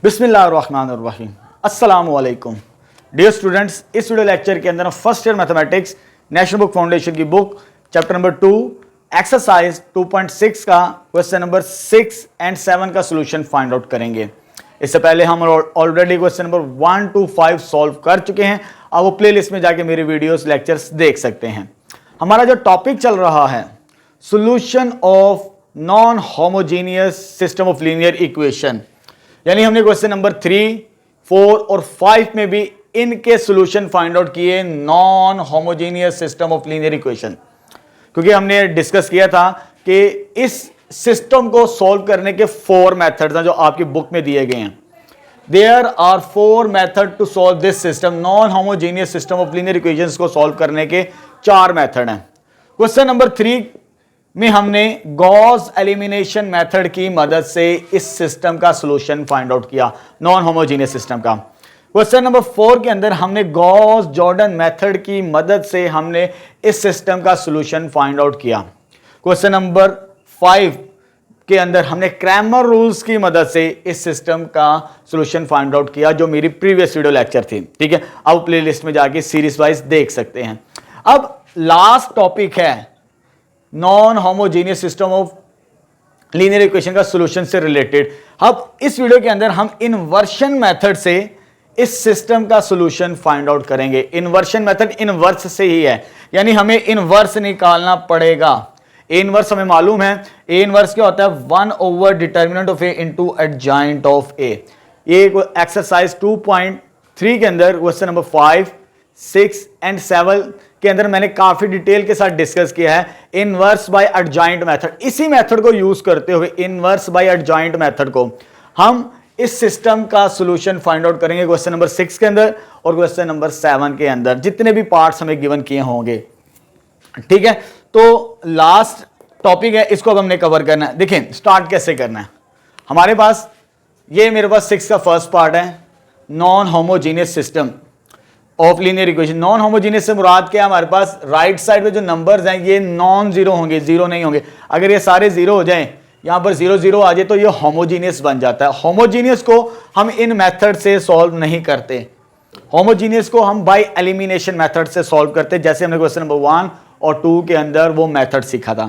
बिस्मिल्लाहिर्रहमानिर्रहीम। अस्सलाम वालेकुम डियर स्टूडेंट्स। इस वीडियो लेक्चर के अंदर first year mathematics national book foundation की बुक चैप्टर नंबर 2 एक्सरसाइज 2.6 का क्वेश्चन नंबर 6 एंड 7 का सॉल्यूशन फाइंड आउट करेंगे। इससे पहले हम already question number 1 to 5 solve कर चुके हैं। अब वो प्लेलिस्ट में जाके मेरे वीडियोस लेक्चर्स देख सकते हैं। हमारा जो टॉपिक चल रहा है solution of non homogeneous system of linear equation, यानी हमने क्वेश्चन नंबर 3, 4 और 5 में भी इनके सॉल्यूशन फाइंड आउट किए non homogeneous system of linear equation, क्योंकि हमने डिस्कस किया था कि इस सिस्टम को सॉल्व करने के 4 मेथड्स हैं जो आपकी बुक में दिए गए हैं। There are 4 method to solve this system. Non homogeneous system of linear equations को सॉल्व करने के 4 मेथड हैं। क्वेश्चन नंबर 3 में हमने गॉस एलिमिनेशन मेथड की मदद से इस सिस्टम का सॉल्यूशन फाइंड आउट किया, नॉन होमोजेनियस सिस्टम का। क्वेश्चन नंबर 4 के अंदर हमने गॉस जॉर्डन मेथड की मदद से हमने इस सिस्टम का सॉल्यूशन फाइंड आउट किया। क्वेश्चन नंबर 5 के अंदर हमने क्रैमर रूल्स की मदद से इस सिस्टम का सॉल्यूशन फाइंड आउट किया, जो मेरी प्रीवियस वीडियो लेक्चर थी। ठीक है, अब प्लेलिस्ट में जाके सीरीज वाइज देख सकते हैं। अब लास्ट टॉपिक है non homogeneous system of linear equation का सॉल्यूशन से रिलेटेड। अब इस वीडियो के अंदर हम इन्वर्शन मेथड से इस सिस्टम का सॉल्यूशन फाइंड आउट करेंगे। इन्वर्शन मेथड इनवर्स से ही है, यानी हमें इनवर्स निकालना पड़ेगा। ए इनवर्स हमें मालूम है। ए इनवर्स क्या होता है? 1 over determinant of A into adjoint of A. ये एक्सरसाइज 2.3 के अंदर क्वेश्चन नंबर 5, 6 एंड 7 के अंदर मैंने काफी डिटेल के साथ डिस्कस किया है इनवर्स बाय एडजॉइंट मेथड। इसी मेथड को यूज करते हुए इनवर्स बाय एडजॉइंट मेथड को हम इस सिस्टम का सॉल्यूशन फाइंड आउट करेंगे क्वेश्चन नंबर 6 के अंदर और क्वेश्चन नंबर 7 के अंदर, जितने भी पार्ट्स हमें गिवन किए होंगे। ठीक है, तो लास्ट टॉपिक है, इसको अब हमने कवर करना है। देखें स्टार्ट कैसे करना है। हमारे पास ये मेरे पास 6 का फर्स्ट पार्ट है, non homogeneous system of linear equation. Non homogeneous से मुराद क्या है? हमारे पास राइट साइड में जो नंबर्स हैं ये नॉन जीरो होंगे, जीरो नहीं होंगे। अगर ये सारे जीरो हो जाएं, यहां पर 0 0 आ जाए तो ये होमोजेनियस बन जाता है। होमोजेनियस को हम इन मेथड से सॉल्व नहीं करते, होमोजेनियस को हम बाय एलिमिनेशन मेथड से सॉल्व करते हैं, जैसे हमने क्वेश्चन नंबर 1 और 2 के अंदर वो मेथड सीखा था।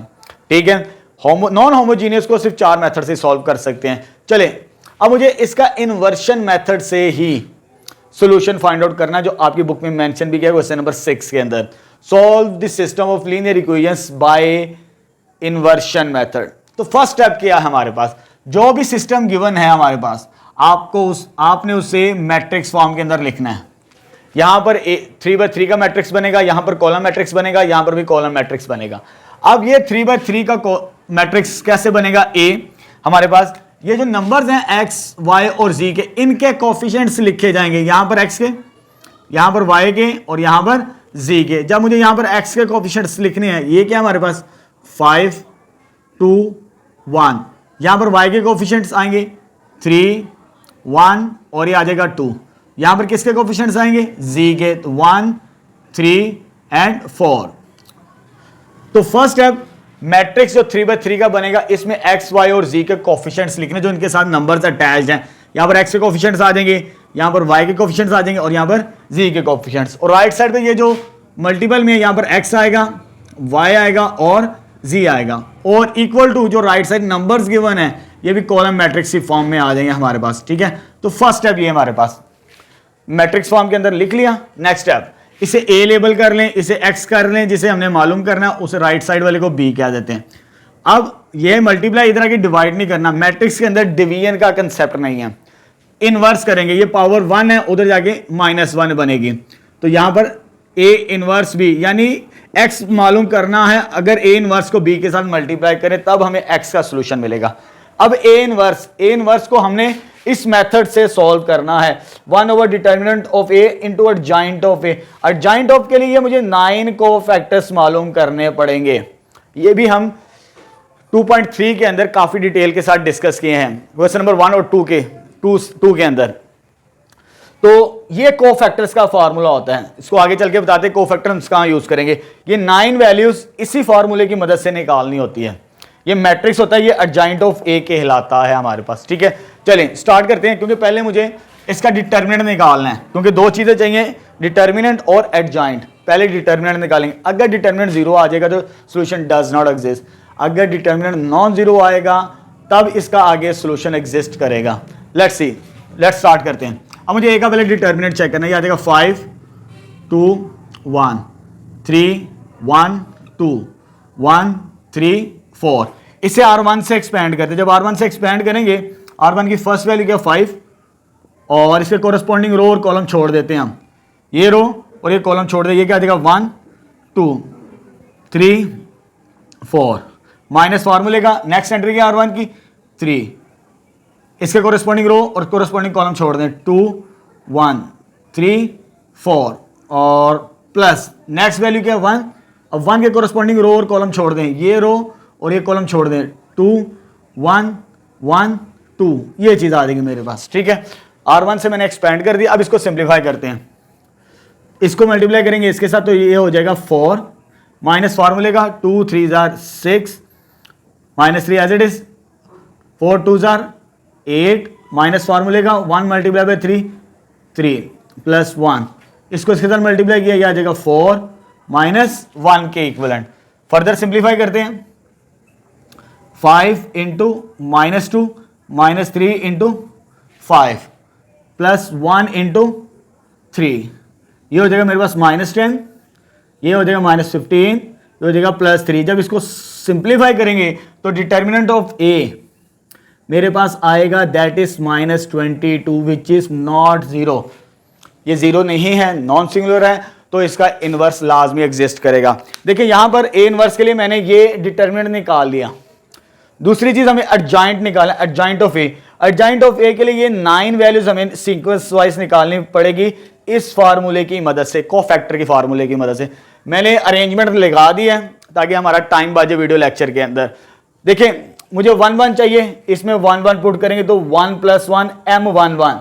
ठीक है, नॉन होमोजेनियस को सिर्फ 4 मेथड से सॉल्व कर सकते हैं। चले अब मुझे इसका इन्वर्शन मेथड से ही सॉल्यूशन फाइंड आउट करना, जो आपकी बुक में मेंशन भी किया क्वेश्चन नंबर 6 के अंदर। Solve the system of linear equations bye inversion method. तो फर्स्ट स्टेप क्या है हमारे पास? जो भी सिस्टम गिवन है हमारे पास, आपने उसे मैट्रिक्स फॉर्म के अंदर लिखना है। यहां पर 3/3 का मैट्रिक्स बनेगा, यहां पर कॉलम मैट्रिक्स बनेगा, यहां पर भी कॉलम मैट्रिक्स बनेगा। अब ये 3/3 का मैट्रिक्स कैसे बनेगा? ए हमारे पास ये जो नंबर्स हैं x, y और z के, इनके कोफिशिएंट्स लिखे जाएंगे, यहां पर x के, यहां पर y के और यहां पर z के। जब मुझे यहां पर x के कोफिशिएंट्स लिखने हैं, ये क्या हमारे पास 5, 2, 1। यहां पर y के कोफिशिएंट्स आएंगे 3, 1 और ये आ जाएगा 2। यहां पर किसके कोफिशिएंट्स आएंगे? z के, तो 1, 3 एंड 4। तो फर्स्ट स्टेप मैट्रिक्स जो 3/3 का बनेगा, इसमें x, y और z के कोफिशिएंट्स लिखने, जो इनके साथ नंबर्स अटैच्ड हैं। यहां पर x के कोफिशिएंट्स आ जाएंगे, यहां पर y के कोफिशिएंट्स आ जाएंगे और यहां पर z के कोफिशिएंट्स। और राइट साइड पे ये जो मल्टीपल में यहां पर x आएगा, y आएगा और z आएगा, और इक्वल टू जो राइट साइड नंबर्स गिवन है ये भी कॉलम मैट्रिक्स की फॉर्म में आ जाएंगे हमारे पास। ठीक है, तो फर्स्ट स्टेप ये हमारे पास मैट्रिक्स फॉर्म के अंदर लिख लिया। नेक्स्ट स्टेप, इसे a लेबल कर लें, इसे x कर लें, जिसे हमने मालूम करना है उसे राइट साइड वाले को b कह देते हैं। अब ये मल्टीप्लाई इधर आके डिवाइड नहीं करना, मैट्रिक्स के अंदर डिवीजन का कंसेप्ट नहीं है। इनवर्स करेंगे, ये पावर 1 है, उधर जाके -1 बनेगी। तो यहां पर a इनवर्स b, यानी x मालूम करना है। अगर a इनवर्स को b के साथ मल्टीप्लाई करें तब हमें x का सोल्यूशन मिलेगा। अब a इनवर्स को हमने इस मेथड से सॉल्व करना है, 1 over determinant of a into adjoint of a। Adjoint of के लिए मुझे 9 कोफैक्टर्स मालूम करने पड़ेंगे। ये भी हम 2.3 के अंदर काफी डिटेल के साथ डिस्कस किए हैं, क्वेश्चन नंबर 1 और 2 के अंदर। तो ये कोफैक्टर्स का फार्मूला होता है, इसको आगे चल के बताते हैं कोफैक्टर्स कहां यूज करेंगे। ये 9 वैल्यूज इसी फार्मूले की मदद से निकालनी होती है। ये मैट्रिक्स होता है, ये एडजॉइंट ऑफ ए कहलाता है हमारे पास। ठीक है, चलिए स्टार्ट करते हैं, क्योंकि पहले मुझे इसका डिटर्मिनेंट निकालना है, क्योंकि दो चीज़ें चाहिए, डिटर्मिनेंट और एडजॉइंट। पहले डिटर्मिनेंट निकालेंगे, अगर डिटर्मिनेंट जीरो आ जाएगा तो सोल्यूशन डज नॉट एग्जिस्ट, अगर डिटर्मिनेंट नॉन जीरो आएगा तब इसका आगे सोल्यूशन एग्जिस्ट करेगा। लेट्स सी, लेट्स स्टार्ट करते हैं। अब मुझे ए का पहले डिटर्मिनेंट चेक करना है, आ जाएगा 5 2 1 3 1 2 1 3 4। इसे R1 से एक्सपेंड करते हैं, जब R1 से एक्सपेंड करेंगे R1 की फर्स्ट वैल्यू क्या 5, और इसके कोरस्पॉन्डिंग रो और कॉलम छोड़ देते हैं हम, ये रो और ये कॉलम छोड़ दें, ये क्या आ जाएगा 1 2 3 4 माइनस फार्मूले का नेक्स्ट एंट्री क्या R1 की 3, इसके कोरस्पॉन्डिंग रो और कोरस्पॉन्डिंग कॉलम छोड़ दें 2 1 3 4 और प्लस नेक्स्ट वैल्यू क्या 1, अब 1 के कोरस्पॉन्डिंग रो और कॉलम छोड़ दें, ये रो और ये कॉलम छोड़ दें 2 1 1 2, ये चीज़ आ जाएगी मेरे पास। ठीक है, R1 से मैंने एक्सपेंड कर दिया। अब इसको सिंप्लीफाई करते हैं, इसको मल्टीप्लाई करेंगे इसके साथ तो ये हो जाएगा 4 माइनस फार्मूले का 2 3 6 minus 3 as it is 4 2 8 minus फार्मूले का 1 मल्टीप्लाई बाय 3 3 प्लस 1, इसको इसके साथ मल्टीप्लाई किया गया आ जाएगा 4 माइनस 1 के इक्वलेंट। फर्दर सिंप्लीफाई करते हैं, 5 into minus 2 minus 3 into 5 plus 1 into 3, ये हो जाएगा मेरे पास -10, ये हो जाएगा -15, ये हो जाएगा +3। जब इसको सिंप्लीफाई करेंगे तो डिटर्मिनेंट ऑफ ए मेरे पास आएगा that is -22 which is not zero, ये जीरो नहीं है, नॉन सिंगुलर है, तो इसका इनवर्स लाजमी एग्जिस्ट करेगा। देखिए यहां पर ए इनवर्स के लिए मैंने ये डिटर्मिनेंट निकाल लिया। दूसरी चीज हमें एडजॉइंट निकालना, adjoint of A, adjoint of A के लिए ये 9 वैल्यूज हमें सीक्वेंस वाइज निकालनी पड़ेगी इस फार्मूले की मदद से, कोफैक्टर की फार्मूले की मदद से। मैंने अरेंजमेंट लगा दी है ताकि हमारा टाइम बाजे वीडियो लेक्चर के अंदर। देखिए मुझे 1 1 चाहिए, इसमें 1 1 पुट करेंगे तो 1 + 1 M11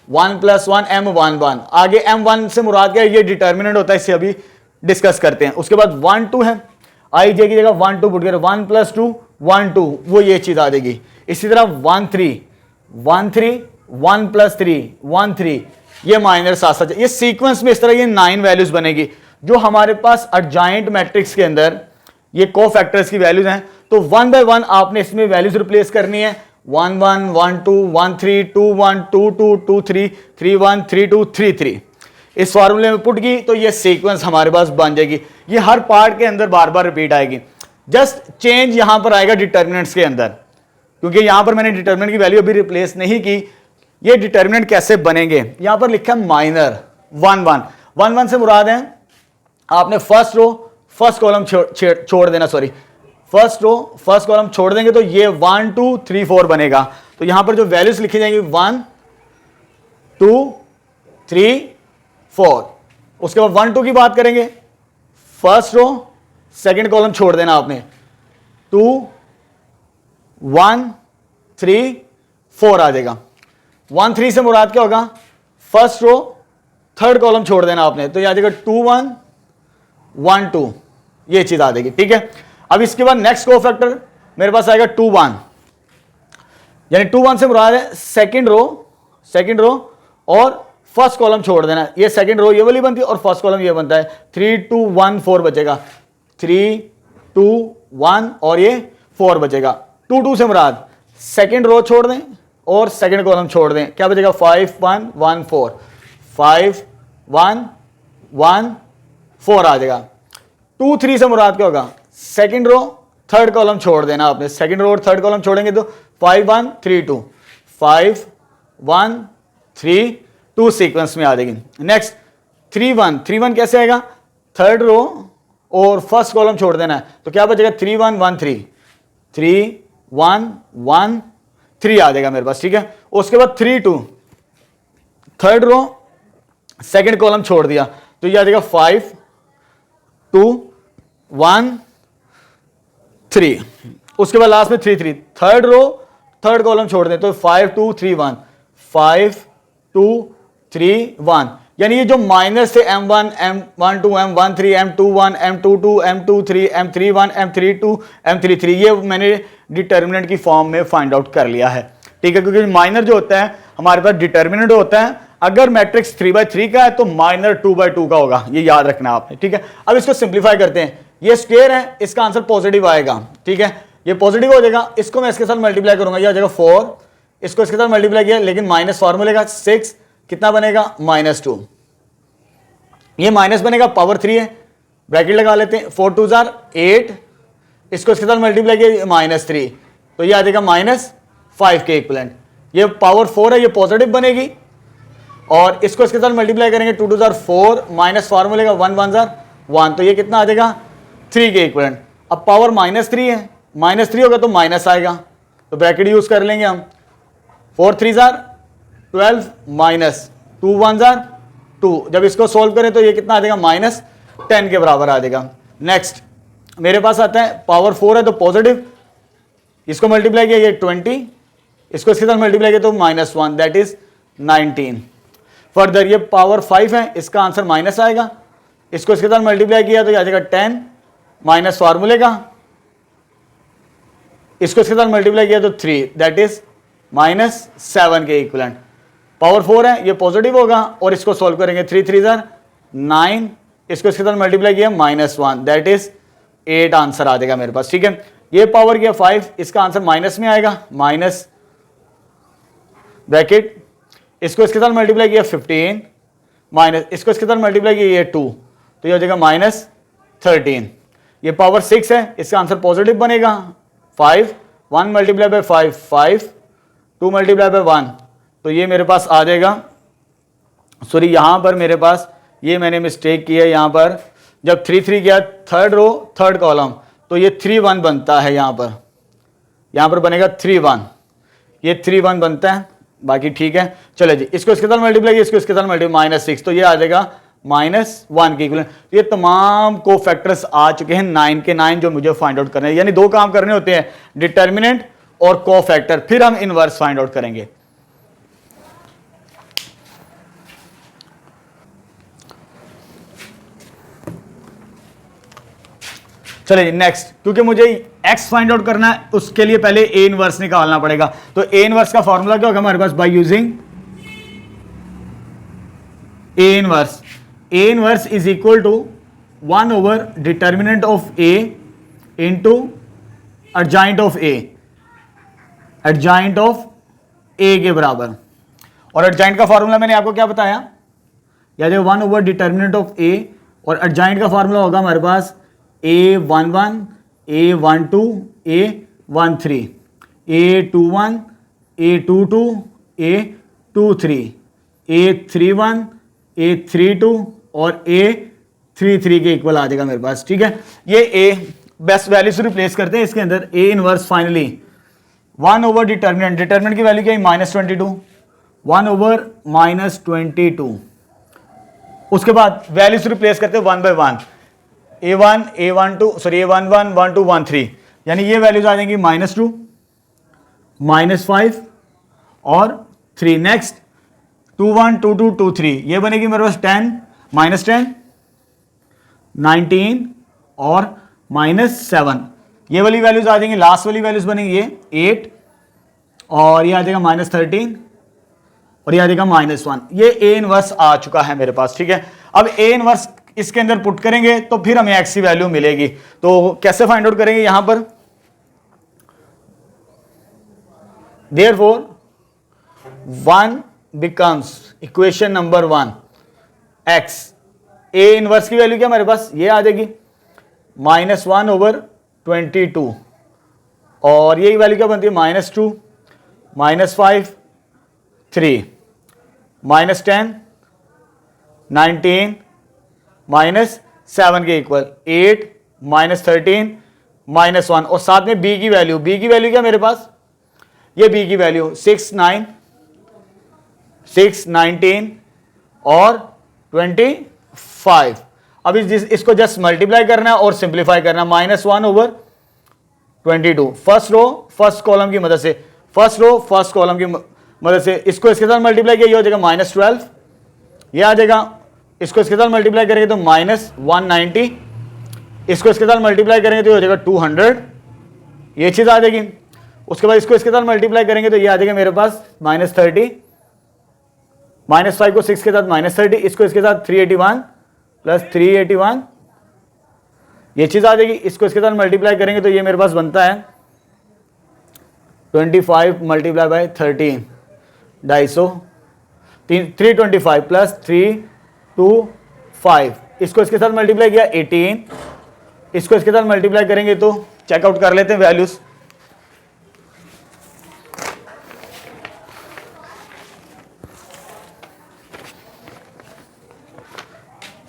1 + 1 M11, आगे M1 से मुराद क्या है, ये डिटर्मिनेंट होता है, इससे अभी डिस्कस करते हैं। उसके बाद 1 2 है, आई जे की जगह 1 2 पुट करें, 1 + 2 1 2, वो ये चीज आ जाएगी। इसी तरह 1 3 1 3 1 + 3 1 3, ये माइनर साथ साथ, ये सीक्वेंस में इस तरह ये 9 वैल्यूज बनेगी जो हमारे पास एडजॉइंट मैट्रिक्स के अंदर ये कोफैक्टर्स की वैल्यूज हैं। तो 1 बाय 1 आपने इसमें वैल्यूज रिप्लेस करनी है, 1 1 1 2 1 3 2 1 2 2 2 3 3 1 3 2 3 3, इस फार्मूले में पुट की तो ये सीक्वेंस हमारे पास बन जाएगी। ये हर पार्ट के अंदर बार बार रिपीट आएगी, जस्ट चेंज यहां पर आएगा डिटर्मिनेंट्स के अंदर, क्योंकि यहां पर मैंने डिटर्मिनेंट की वैल्यू अभी रिप्लेस नहीं की। ये डिटर्मिनेंट कैसे बनेंगे, यहां पर लिखा है माइनर 1 1 1 1 से मुराद है आपने फर्स्ट रो फर्स्ट कॉलम छोड़ देना, sorry first row first column छोड़ देंगे तो ये 1 2 3 4 बनेगा। तो यहां पर जो वैल्यूज लिखी जाएंगी 1 2 3 4, उसके बाद 1 2 की बात करेंगे, फर्स्ट रो सेकंड कॉलम छोड़ देना आपने, 2 1 3 4 आ जाएगा। 1 3 से मुराद क्या होगा, फर्स्ट रो थर्ड कॉलम छोड़ देना आपने, तो ये आ जाएगा 2 1 1 2, ये चीज आ जाएगी। ठीक है, अब इसके बाद नेक्स्ट कोफैक्टर मेरे पास आएगा 2 1, यानी 2 1 से मुराद है सेकंड रो और फर्स्ट कॉलम छोड़ देना, ये सेकंड रो ये वाली बनती है और फर्स्ट कॉलम ये बनता है, 3 2 1 4 बचेगा, 3 2 1 और ये 4 बचेगा। 2 2 से मुराद सेकंड रो छोड़ दें और सेकंड कॉलम छोड़ दें, क्या बचेगा 5 1 1 4 5 1 1 4 आ जाएगा। 2 3 से मुराद क्या होगा, सेकंड रो थर्ड कॉलम छोड़ देना आपने, सेकंड रो और थर्ड कॉलम छोड़ेंगे तो 5 1 3 2 5 1 3 2 सीक्वेंस में आ जाएगी। नेक्स्ट 3 1 कैसे आएगा, थर्ड रो और फर्स्ट कॉलम छोड़ देना है, तो क्या बचेगा 3 1 1 3 3 1 1 3 आ जाएगा मेरे पास। ठीक है, उसके बाद 3 2 थर्ड रो सेकंड कॉलम छोड़ दिया तो ये आ जाएगा 5 2 1 3, उसके बाद लास्ट में 3 3, थर्ड रो थर्ड कॉलम छोड़ दें तो 5 2 3 1 5 2 3 1, यानी ये जो माइनस थे M1 M1 2 M1 3 M2 1 M2 2 M2 3 M3 1 M3 2 M3 3, ये मैंने डिटर्मिनेंट की फॉर्म में फाइंड आउट कर लिया है। ठीक है, क्योंकि माइनर जो होता है हमारे पास डिटर्मिनेंट होता है, अगर मैट्रिक्स 3/3 का है तो माइनर 2/2 का होगा, ये याद रखना आपने, ठीक है। अब इसको सिंप्लीफाई करते हैं, ये स्क्वायर है, इसका आंसर पॉजिटिव आएगा, ठीक है, ये पॉजिटिव हो जाएगा, इसको मैं इसके साथ मल्टीप्लाई करूंगा, ये आ जाएगा 4, इसको इसके साथ मल्टीप्लाई किया, लेकिन माइनस फॉर्मूले का 6 कितना बनेगा -2, ये माइनस बनेगा, पावर 3 है, ब्रैकेट लगा लेते हैं, 4 2 8, इसको इसके साथ मल्टीप्लाई किया -3, तो ये आ जाएगा -5 के इक्विवेलेंट, ये पावर 4 है, ये पॉजिटिव बनेगी, और इसको इसके साथ मल्टीप्लाई करेंगे 2 2 4, माइनस फार्मूले का 1 1 1, तो ये कितना आ जाएगा 3 के इक्विवेलेंट। अब पावर -3 है, -3 होगा तो माइनस आएगा, तो ब्रैकेट यूज कर लेंगे हम, 4 3 12 माइनस 2 1 2, जब इसको सोल्व करें तो ये कितना आ जाएगा -10 के बराबर आ जाएगा। नेक्स्ट मेरे पास आता है पावर 4 है तो पॉजिटिव, इसको मल्टीप्लाई किया ये 20, इसको इसके साथ मल्टीप्लाई किया तो -1, दैट इज 19। फर्दर ये पावर 5 है, इसका आंसर माइनस आएगा, इसको इसके साथ मल्टीप्लाई किया तो ये आ जाएगा 10, माइनस फार्मूले का, इसको इसके साथ मल्टीप्लाई किया तो 3, दैट इज -7 के इक्विवेलेंट। पावर 4 है, ये पॉजिटिव होगा, और इसको सॉल्व करेंगे 3 3 9, इसको इसके साथ मल्टीप्लाई किया -1, दैट इज 8 आंसर आ जाएगा मेरे पास, ठीक है। ये पावर किया 5, इसका आंसर माइनस में आएगा, माइनस ब्रैकेट, इसको इसके साथ मल्टीप्लाई किया 15, माइनस इसको इसके साथ मल्टीप्लाई किया ये 2, तो ये हो जाएगा -13। ये पावर 6 है, इसका आंसर पॉजिटिव बनेगा, 5 1 मल्टीप्लाई बाय 5 5, 2 मल्टीप्लाई बाय 1, तो ये मेरे पास आ जाएगा, सॉरी यहां पर मेरे पास ये मैंने मिस्टेक की है, यहां पर जब 3 3 किया, थर्ड रो थर्ड कॉलम, तो ये 3 1 बनता है, यहां पर बनेगा 3 1, ये 3 1 बनता है, बाकी ठीक है। चलो जी, इसको इसके साथ मल्टीप्लाई किया, इसको इसके साथ मल्टीप्लाई -6, तो ये आ जाएगा -1 के इक्विवेलेंट। ये तमाम को फैक्टर्स आ चुके हैं 9 के 9 जो मुझे फाइंड आउट करने हैं, यानी 2 काम करने होते हैं, डिटर्मिनेंट और को फैक्टर, फिर हम इनवर्स फाइंड आउट करेंगे। चलिए नेक्स्ट, क्योंकि मुझे x फाइंड आउट करना है, उसके लिए पहले a इनवर्स निकालना पड़ेगा, तो a इनवर्स का फॉर्मूला क्या होगा हमारे पास, by using a inverse is equal to 1 over determinant of a into adjoint of a, adjoint of a के बराबर, और एडजॉइंट का फॉर्मूला मैंने आपको क्या बताया, याद है 1 ओवर डिटर्मिनेंट ऑफ a, और एडजॉइंट का फॉर्मूला होगा हमारे पास A11 A12 A13 A21 A22 A23 A31 A32 और A33 के इक्वल आ जाएगा मेरे पास, ठीक है। ये A बेस्ट वैल्यू से रिप्लेस करते हैं इसके अंदर, A inverse finally 1 over determinant, determinant की वैल्यू क्या है -22, 1 ओवर -22, उसके बाद वैल्यू से रिप्लेस करते हैं 1 bye 1, A1 A12 sorry A11 12 13, यानी ये वैल्यूज आ जाएंगी -2 -5 और 3। नेक्स्ट 21 22 23, ये बनेगी मेरे पास 10 -10 19 और -7, ये वाली वैल्यूज आ जाएंगी, लास्ट वाली वैल्यूज बनेंगी ये 8, और ये आ जाएगा -13, और ये आ जाएगा -1। ये A इनवर्स आ चुका है मेरे पास, ठीक है। अब A इनवर्स इसके अंदर पुट करेंगे तो फिर हमें x की वैल्यू मिलेगी, तो कैसे फाइंड आउट करेंगे यहां पर, therefore 1 becomes equation number 1 x, A inverse की वैल्यू क्या हमारे पास ये आ जाएगी -1 ओवर 22, और ये वैल्यू क्या बनती है -2 -5 3 -10 19 -7 के इक्वल 8 -13 -1, और साथ में b की वैल्यू, b की वैल्यू क्या मेरे पास, ये b की वैल्यू 6 9 6 19 और 25। अब इसको जस्ट मल्टीप्लाई करना है और सिंप्लीफाई करना है, -1 over 22, first row first column की मदद से, फर्स्ट रो फर्स्ट कॉलम की मदद से, इसको इसके साथ मल्टीप्लाई किया, ये हो जाएगा -12, ये आ जाएगा, इसको इसके साथ मल्टीप्लाई करेंगे तो -190, इसको इसके साथ मल्टीप्लाई करेंगे तो ये हो जाएगा 200, ये चीज आ जाएगी। उसके बाद इसको इसके साथ मल्टीप्लाई करेंगे तो ये आ जाएगा मेरे पास -30, -5 को 6 के साथ -30, इसको इसके साथ 381 प्लस 381, ये चीज आ जाएगी। इसको इसके साथ मल्टीप्लाई करेंगे तो ये मेरे पास बनता है 25 मल्टीप्लाई बाय 13, 250, 325 प्लस 325, इसको इसके साथ मल्टीप्लाई किया 18, इसको इसके साथ मल्टीप्लाई करेंगे तो चेकआउट कर लेते हैं वैल्यूज।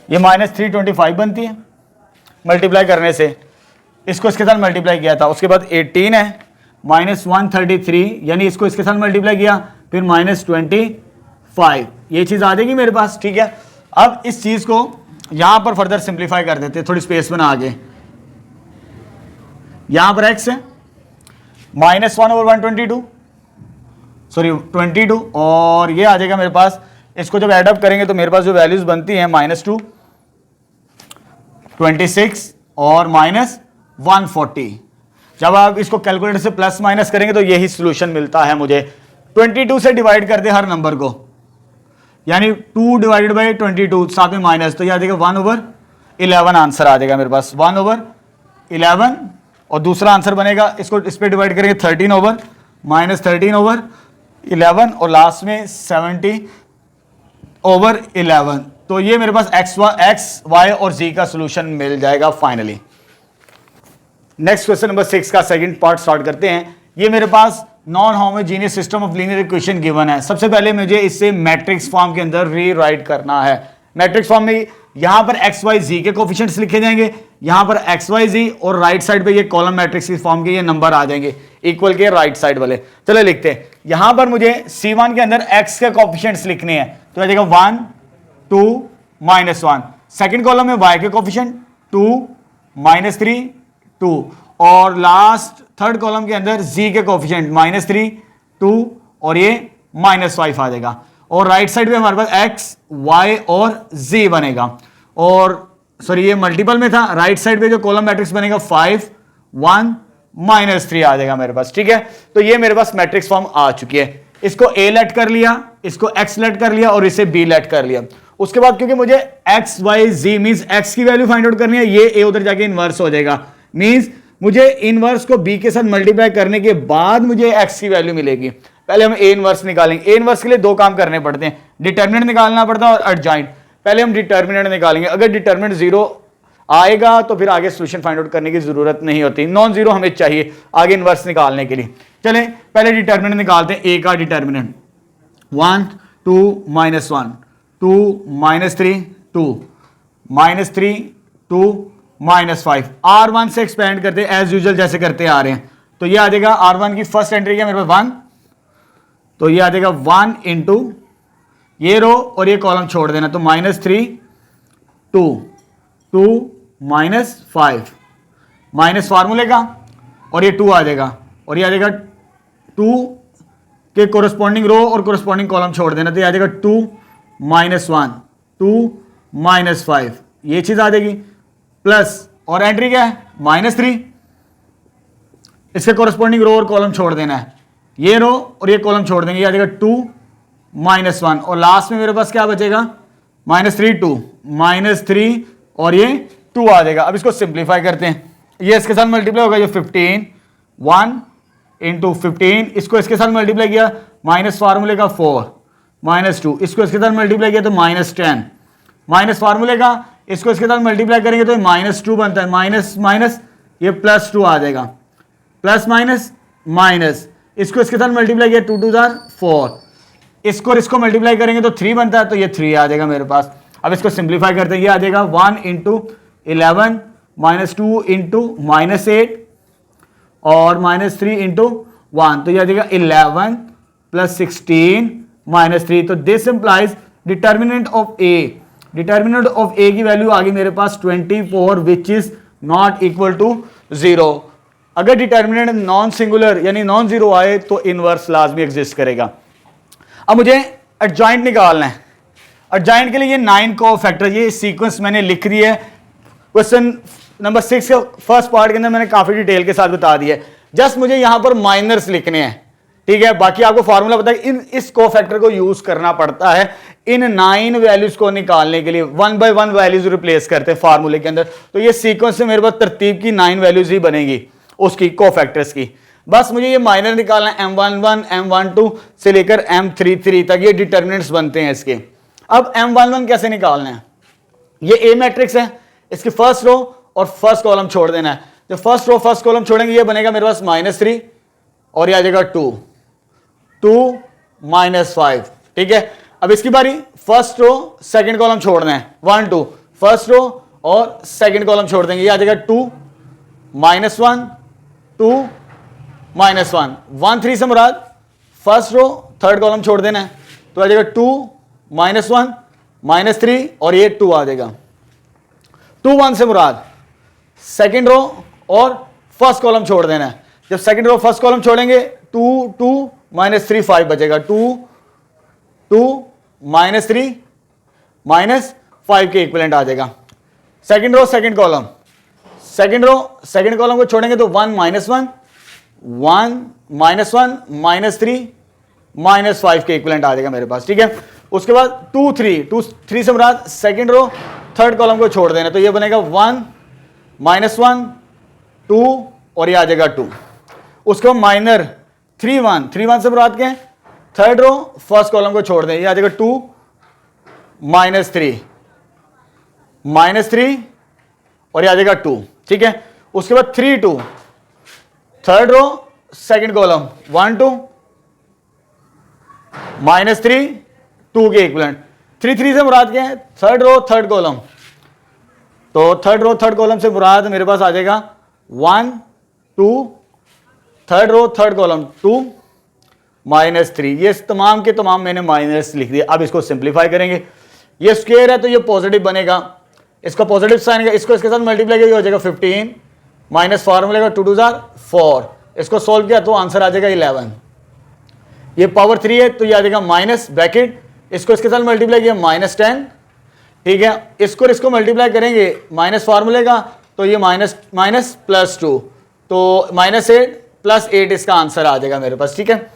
ये -325 बनती है मल्टीप्लाई करने से, इसको इसके साथ मल्टीप्लाई किया था, उसके बाद 18 है, -133, यानी इसको इसके साथ मल्टीप्लाई किया, फिर -25, ये चीज आ जाएगी मेरे पास। ठीक है, अब इस चीज को यहां पर फर्दर सिंप्लीफाई कर देते हैं, थोड़ी स्पेस बना आगे। यहां पर x है -1/122, सॉरी 22, और ये आ जाएगा मेरे पास, इसको जब एडअप करेंगे तो मेरे पास जो वैल्यूज बनती हैं -2, 26 और -140। जब आप इसको कैलकुलेटर से प्लस माइनस करेंगे तो यही सोल्यूशन मिलता है मुझे। 22 से डिवाइड कर दे हर नंबर को, यानी 2 डिवाइडेड बाई 22, साथ में माइनस, तो ये आ जाएगा 1/11 आंसर आ जाएगा मेरे पास, 1/11, और दूसरा आंसर बनेगा, इसको इस पर डिवाइड करेंगे 13/11, और लास्ट में 70/11। तो ये मेरे पास x, y और z का सोल्यूशन मिल जाएगा फाइनली। नेक्स्ट क्वेश्चन नंबर 6 का सेकंड पार्ट स्टार्ट करते हैं। ये मेरे पास non homogeneous system of linear equation given है। सबसे पहले मुझे इसे मैट्रिक्स फॉर्म के अंदर रीराइट करना है। मैट्रिक्स फॉर्म में यहां पर x, y, z के कोफिशिएंट्स लिखे जाएंगे, यहां पर x, y, z, और राइट साइड पे ये कॉलम मैट्रिक्स की फॉर्म के ये नंबर आ जाएंगे इक्वल के राइट साइड वाले। चलो लिखते हैं, यहां पर मुझे C1 के अंदर x के कोफिशिएंट्स लिखने हैं, तो आ जाएगा 1, 2, -1। सेकंड कॉलम में y के कोफिशिएंट 2, -3, 2, और लास्ट थर्ड कॉलम के अंदर z के कोफिशिएंट -3, 2, और ये -5 आ जाएगा। और राइट साइड पे हमारे पास x, y और z बनेगा, और सॉरी ये मल्टीपल में था, राइट साइड पे जो कॉलम मैट्रिक्स बनेगा 5, 1, -3 आ जाएगा मेरे पास। ठीक है, तो ये मेरे पास मैट्रिक्स फॉर्म आ चुकी है। इसको a लेट कर लिया, इसको x लेट कर लिया, और इसे b लेट कर लिया। उसके बाद क्योंकि मुझे x, y, z means x की वैल्यू फाइंड आउट करनी है, ये a उधर जाके इनवर्स हो जाएगा, मींस मुझे इनवर्स को b के साथ मल्टीप्लाई करने के बाद मुझे x की वैल्यू मिलेगी। पहले हम a इनवर्स निकालेंगे। a इनवर्स के लिए दो काम करने पड़ते हैं, डिटर्मिनेंट निकालना पड़ता है और एडजॉइंट। पहले हम डिटर्मिनेंट निकालेंगे, अगर डिटर्मिनेंट 0 आएगा तो फिर आगे सोल्यूशन फाइंड आउट करने की जरूरत नहीं होती, नॉन जीरो हमें चाहिए आगे इनवर्स निकालने के लिए। चलें पहले डिटर्मिनेंट निकालते हैं। a का डिटर्मिनेंट 1, 2, -1, 2, -3, 2, -3, 2, -5। R1 से एक्सपेंड करते हैं एज यूजुअल जैसे करते आ रहे हैं, तो ये आ जाएगा R1 की फर्स्ट एंट्री क्या मेरे पास 1, तो ये आ जाएगा 1 इंटू ये रो और ये कॉलम छोड़ देना, तो -3, 2, 2, -5 माइनस फार्मूले का, और ये 2 आ जाएगा, और ये आ जाएगा 2 के कोरस्पॉन्डिंग रो और कोरस्पॉन्डिंग कॉलम छोड़ देना, तो ये आ जाएगा 2, -1, 2, -5, ये चीज आ जाएगी, प्लस और एंट्री क्या है -3, इसके कोरस्पॉन्डिंग रो और कॉलम छोड़ देना है, ये रो और ये कॉलम छोड़ देंगे, ये आ जाएगा 2, -1, और लास्ट में मेरे पास क्या बचेगा -3, 2, -3 और ये 2 आ जाएगा। अब इसको सिंप्लीफाई करते हैं, ये इसके साथ मल्टीप्लाई होगा, ये 15, 1 इंटू 15, इसको इसके साथ मल्टीप्लाई किया माइनस फार्मूले का 4, -2, इसको इसके साथ मल्टीप्लाई किया तो -10, माइनस फार्मूले का इसको इसके साथ मल्टीप्लाई करेंगे तो -2 बनता है, माइनस माइनस ये +2 आ जाएगा, प्लस माइनस माइनस, इसको इसके साथ मल्टीप्लाई किया 2 2 4, इसको और इसको मल्टीप्लाई करेंगे तो 3 बनता है, तो ये 3 आ जाएगा मेरे पास। अब इसको सिंप्लीफाई करते हैं, ये आ जाएगा 1 इंटू 11 -2 इंटू -8 और -3 इंटू 1, तो ये आ जाएगा 11 + 16 -3, तो this implies determinant of A, determinant of A की वैल्यू आ गई मेरे पास 24 which is not equal to 0। अगर डिटर्मिनेंट नॉन सिंगुलर यानी नॉन जीरो आए तो इनवर्स लाजमी एग्जिस्ट करेगा। अब मुझे एडजॉइंट निकालना है, एडजॉइंट के लिए ये 9 को फैक्टर, ये सीक्वेंस मैंने लिख रही है, क्वेश्चन नंबर 6 के फर्स्ट पार्ट के अंदर मैंने काफी डिटेल के साथ बता दिया है। जस्ट मुझे यहां पर माइनर्स लिखने हैं, ठीक है। बाकी आपको फॉर्मूला पता है, इस कोफैक्टर को यूज करना पड़ता है इन 9 वैल्यूज को निकालने के लिए, 1 बाय 1 वैल्यूज रिप्लेस करते हैं फार्मूले के अंदर। तो ये सीक्वेंस से मेरे पास तरतीब की 9 वैल्यूज ही बनेगी उसकी कोफैक्टर्स की। बस मुझे ये माइनर निकालना है, M11 M12 से लेकर M33 तक ये डिटर्मिनेंट्स बनते हैं इसके। अब M11 कैसे निकालना है, ये ए मैट्रिक्स है, इसकी फर्स्ट रो और फर्स्ट कॉलम छोड़ देना है। जब फर्स्ट रो फर्स्ट कॉलम छोड़ेंगे ये बनेगा मेरे पास -3 और ये आ जाएगा 2 -5, ठीक है। अब इसकी बारी, फर्स्ट रो सेकंड कॉलम छोड़ना है, 1 2, फर्स्ट रो और सेकंड कॉलम छोड़ देंगे, ये आ जाएगा 2 -1 2 -1 1 3 से मुराद फर्स्ट रो थर्ड कॉलम छोड़ देना है, तो आ जाएगा 2 -1 -3 और ये 2 आ जाएगा। 2 1 से मुराद सेकंड रो और फर्स्ट कॉलम छोड़ देना है। जब सेकंड रो फर्स्ट कॉलम छोड़ेंगे 2 2 -3 5 बचेगा, 2 2 -3 -5 के इक्विवेलेंट आ जाएगा। Second row second column, second row second column को छोड़ेंगे तो 1 -1 1 -1 -3 -5 के इक्विवेलेंट आ जाएगा मेरे पास, ठीक है। उसके बाद 2 3 से मुराद सेकंड रो थर्ड कॉलम को छोड़ देना, तो ये बनेगा 1 -1 2 और ये आ जाएगा 2। उसके बाद माइनर 3 1 से मुराद क्या है, थर्ड रो फर्स्ट कॉलम को छोड़ दें, ये आ जाएगा 2 -3 और ये आ जाएगा 2, ठीक है। उसके बाद 3 2 थर्ड रो सेकंड कॉलम 1 2 -3 2 के इक्विवेलेंट। 3 3 से मुराद क्या है, थर्ड रो थर्ड कॉलम, तो थर्ड रो थर्ड कॉलम से मुराद मेरे पास आ जाएगा 1 2 थर्ड रो थर्ड कॉलम 2 -3। ये तमाम के तमाम मैंने माइनस लिख दिया। अब इसको सिंप्लीफाई करेंगे, ये स्क्वायर है तो ये पॉजिटिव बनेगा, इसका पॉजिटिव साइन है, इसको इसके साथ मल्टीप्लाई हो जाएगा 15 माइनस फॉर्मूले का 2 2 4। इसको सोल्व किया तो आंसर आ जाएगा 11। ये पावर 3 है तो ये आ जाएगा माइनस ब्रैकेट, इसको इसके साथ मल्टीप्लाई किया -10, ठीक है। इसको मल्टीप्लाई करेंगे माइनस फार्मूले का तो ये माइनस +2, तो -8 +8 इसका आंसर आ जाएगा मेरे पास, ठीक है।